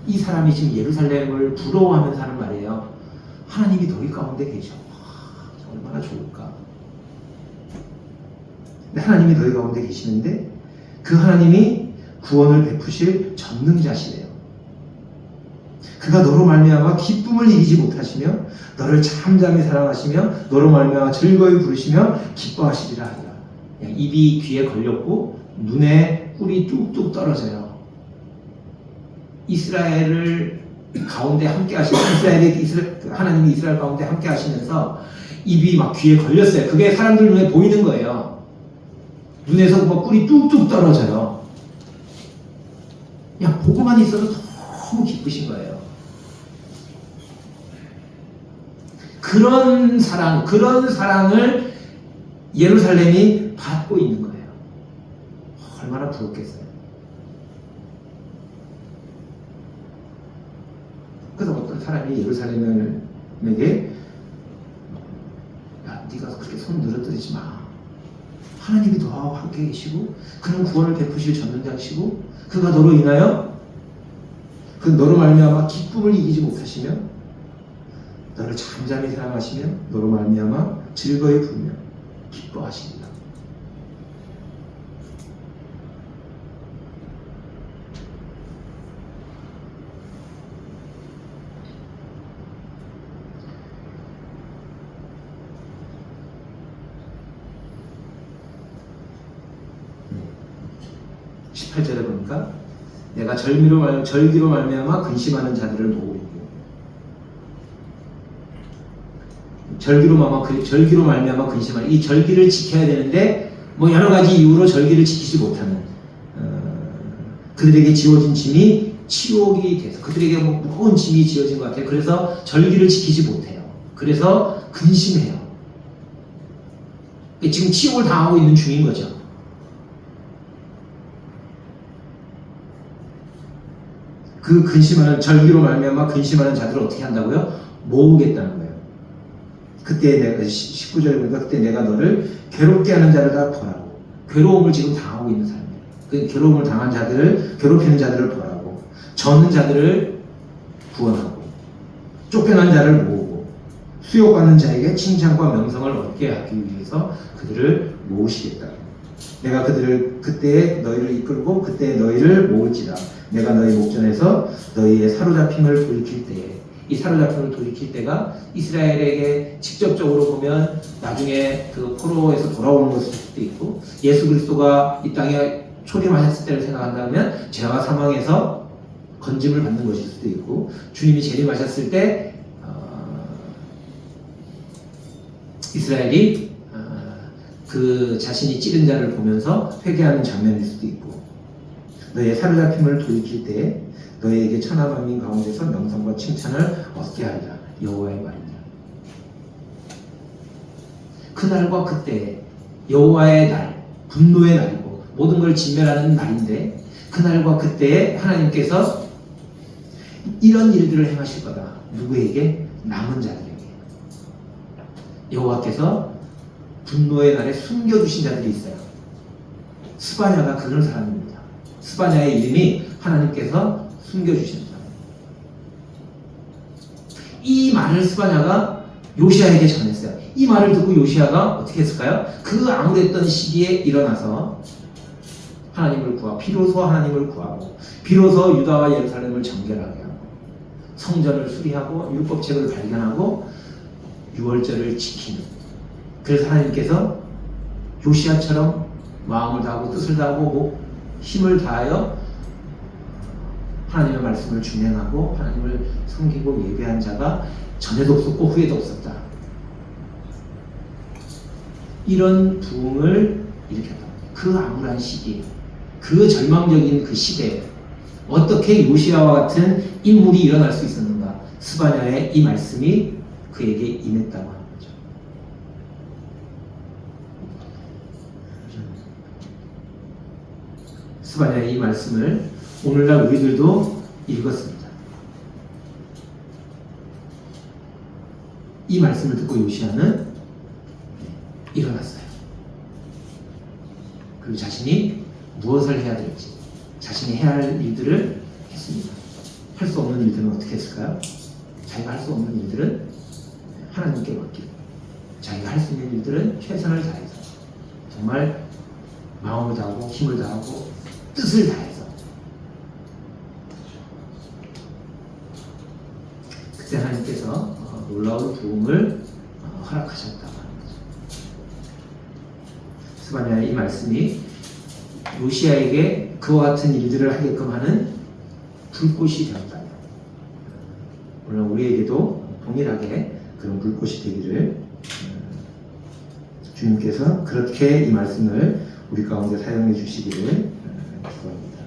이 사람이 지금 예루살렘을 부러워하면서 하는 말이에요. 하나님이 너희 가운데 계셔. 얼마나 좋을까. 하나님이 너희 가운데 계시는데 그 하나님이 구원을 베푸실 전능자시래요. 그가 너로 말미암아 기쁨을 이기지 못하시며 너를 잠잠히 사랑하시며 너로 말미암아 즐거이 부르시며 기뻐하시리라 하리라. 입이 귀에 걸렸고 눈에 꿀이 뚝뚝 떨어져요. 이스라엘을 가운데 함께 하시고 하나님이 이스라엘 가운데 함께 하시면서 입이 막 귀에 걸렸어요. 그게 사람들 눈에 보이는 거예요. 눈에서 막 꿀이 뚝뚝 떨어져요. 그냥 보고만 있어도 너무 기쁘신 거예요. 그런 사랑을 예루살렘이 받고 있는 거예요. 얼마나 부럽겠어요. 그래서 어떤 사람이 예루살렘에게 야, 네가 그렇게 손 늘어뜨리지 마. 하나님이 너와 함께 계시고 그는 구원을 베푸실 전능자시고 그가 너로 인하여 너로 말미암아 기쁨을 이기지 못하시며 너를 잠잠히 사랑하시며 너로 말미암아 즐거이 부르며 기뻐하시리라. 네. 18절에 보니까 내가 절기로 말미암아 근심하는 자들을 도우리고 절기로 말미암아 근심하는, 이 절기를 지켜야 되는데 여러 가지 이유로 절기를 지키지 못하는 그들에게 지어진 짐이 치욕이 돼서 그들에게 무거운 짐이 지어진 것 같아요. 그래서 절기를 지키지 못해요. 그래서 근심해요. 지금 치욕을 당하고 있는 중인 거죠. 그 절기로 말미암아 근심하는 자들을 어떻게 한다고요? 모으겠다는 거예요. 그때 내가 19절에 보니까 그때 내가 너를 괴롭게 하는 자를 다 벌하고, 괴로움을 지금 당하고 있는 사람이에요. 그 괴로움을 당한 자들을, 괴롭히는 자들을 벌하고, 졌는 자들을 구원하고 쫓겨난 자를 모으고 수욕받는 자에게 칭찬과 명성을 얻게 하기 위해서 그들을 모으시겠다. 내가 그들을 그때에 너희를 이끌고 그때에 너희를 모을지라. 내가 너희 목전에서 너희의 사로잡힘을 돌이킬 때에, 이 사로잡힘을 돌이킬 때가 이스라엘에게 직접적으로 보면 나중에 그 포로에서 돌아오는 것일 수도 있고, 예수 그리스도가 이 땅에 초림하셨을 때를 생각한다면 죄와 사망에서 건짐을 받는 것일 수도 있고, 주님이 재림하셨을 때 이스라엘이 그 자신이 찌른 자를 보면서 회개하는 장면일 수도 있고, 너희의 사로잡힘을 돌이킬 때에 너희에게 천하 만민 가운데서 명성과 칭찬을 얻게 하리라. 여호와의 말이니라. 그날과 그때 여호와의 날, 분노의 날이고 모든 걸 진멸하는 날인데, 그날과 그때에 하나님께서 이런 일들을 행하실 거다. 누구에게? 남은 자들에게. 여호와께서 분노의 날에 숨겨두신 자들이 있어요. 스바냐가 그런 사람입니다. 스바냐의 이름이 하나님께서 숨겨주신 사람. 이 말을 스바냐가 요시야에게 전했어요. 이 말을 듣고 요시야가 어떻게 했을까요? 그 암울했던 시기에 일어나서 하나님을 구하고, 비로소 하나님을 구하고, 비로소 유다와 예루살렘을 정결하게 하고, 성전을 수리하고, 율법책을 발견하고, 유월절을 지키는. 그래서 하나님께서 요시야처럼 마음을 다하고 뜻을 다하고 힘을 다하여 하나님의 말씀을 준행하고 하나님을 섬기고 예배한 자가 전에도 없었고 후에도 없었다. 이런 부흥을 일으켰다. 그 암울한 시기, 그 절망적인 그 시대에 어떻게 요시야와 같은 인물이 일어날 수 있었는가? 스바냐의 이 말씀이 그에게 임했다고 하는 거죠. 스바냐의 이 말씀을 오늘날 우리들도 읽었습니다. 이 말씀을 듣고 요시야는 일어났어요. 그리고 자신이 무엇을 해야 될지, 자신이 해야 할 일들을 했습니다. 할 수 없는 일들은 어떻게 했을까요? 자기가 할 수 없는 일들은 하나님께 맡기고, 자기가 할 수 있는 일들은 최선을 다해서, 정말 마음을 다하고 힘을 다하고 뜻을 다해서, 그때 하나님께서 놀라운 부흥을 허락하셨다고 하는 거죠. 스바냐의 이 말씀이 요시야에게 그와 같은 일들을 하게끔 하는 불꽃이 되었다면, 물론 우리에게도 동일하게 그런 불꽃이 되기를 주님께서 그렇게 이 말씀을 우리 가운데 사용해 주시기를 축원합니다.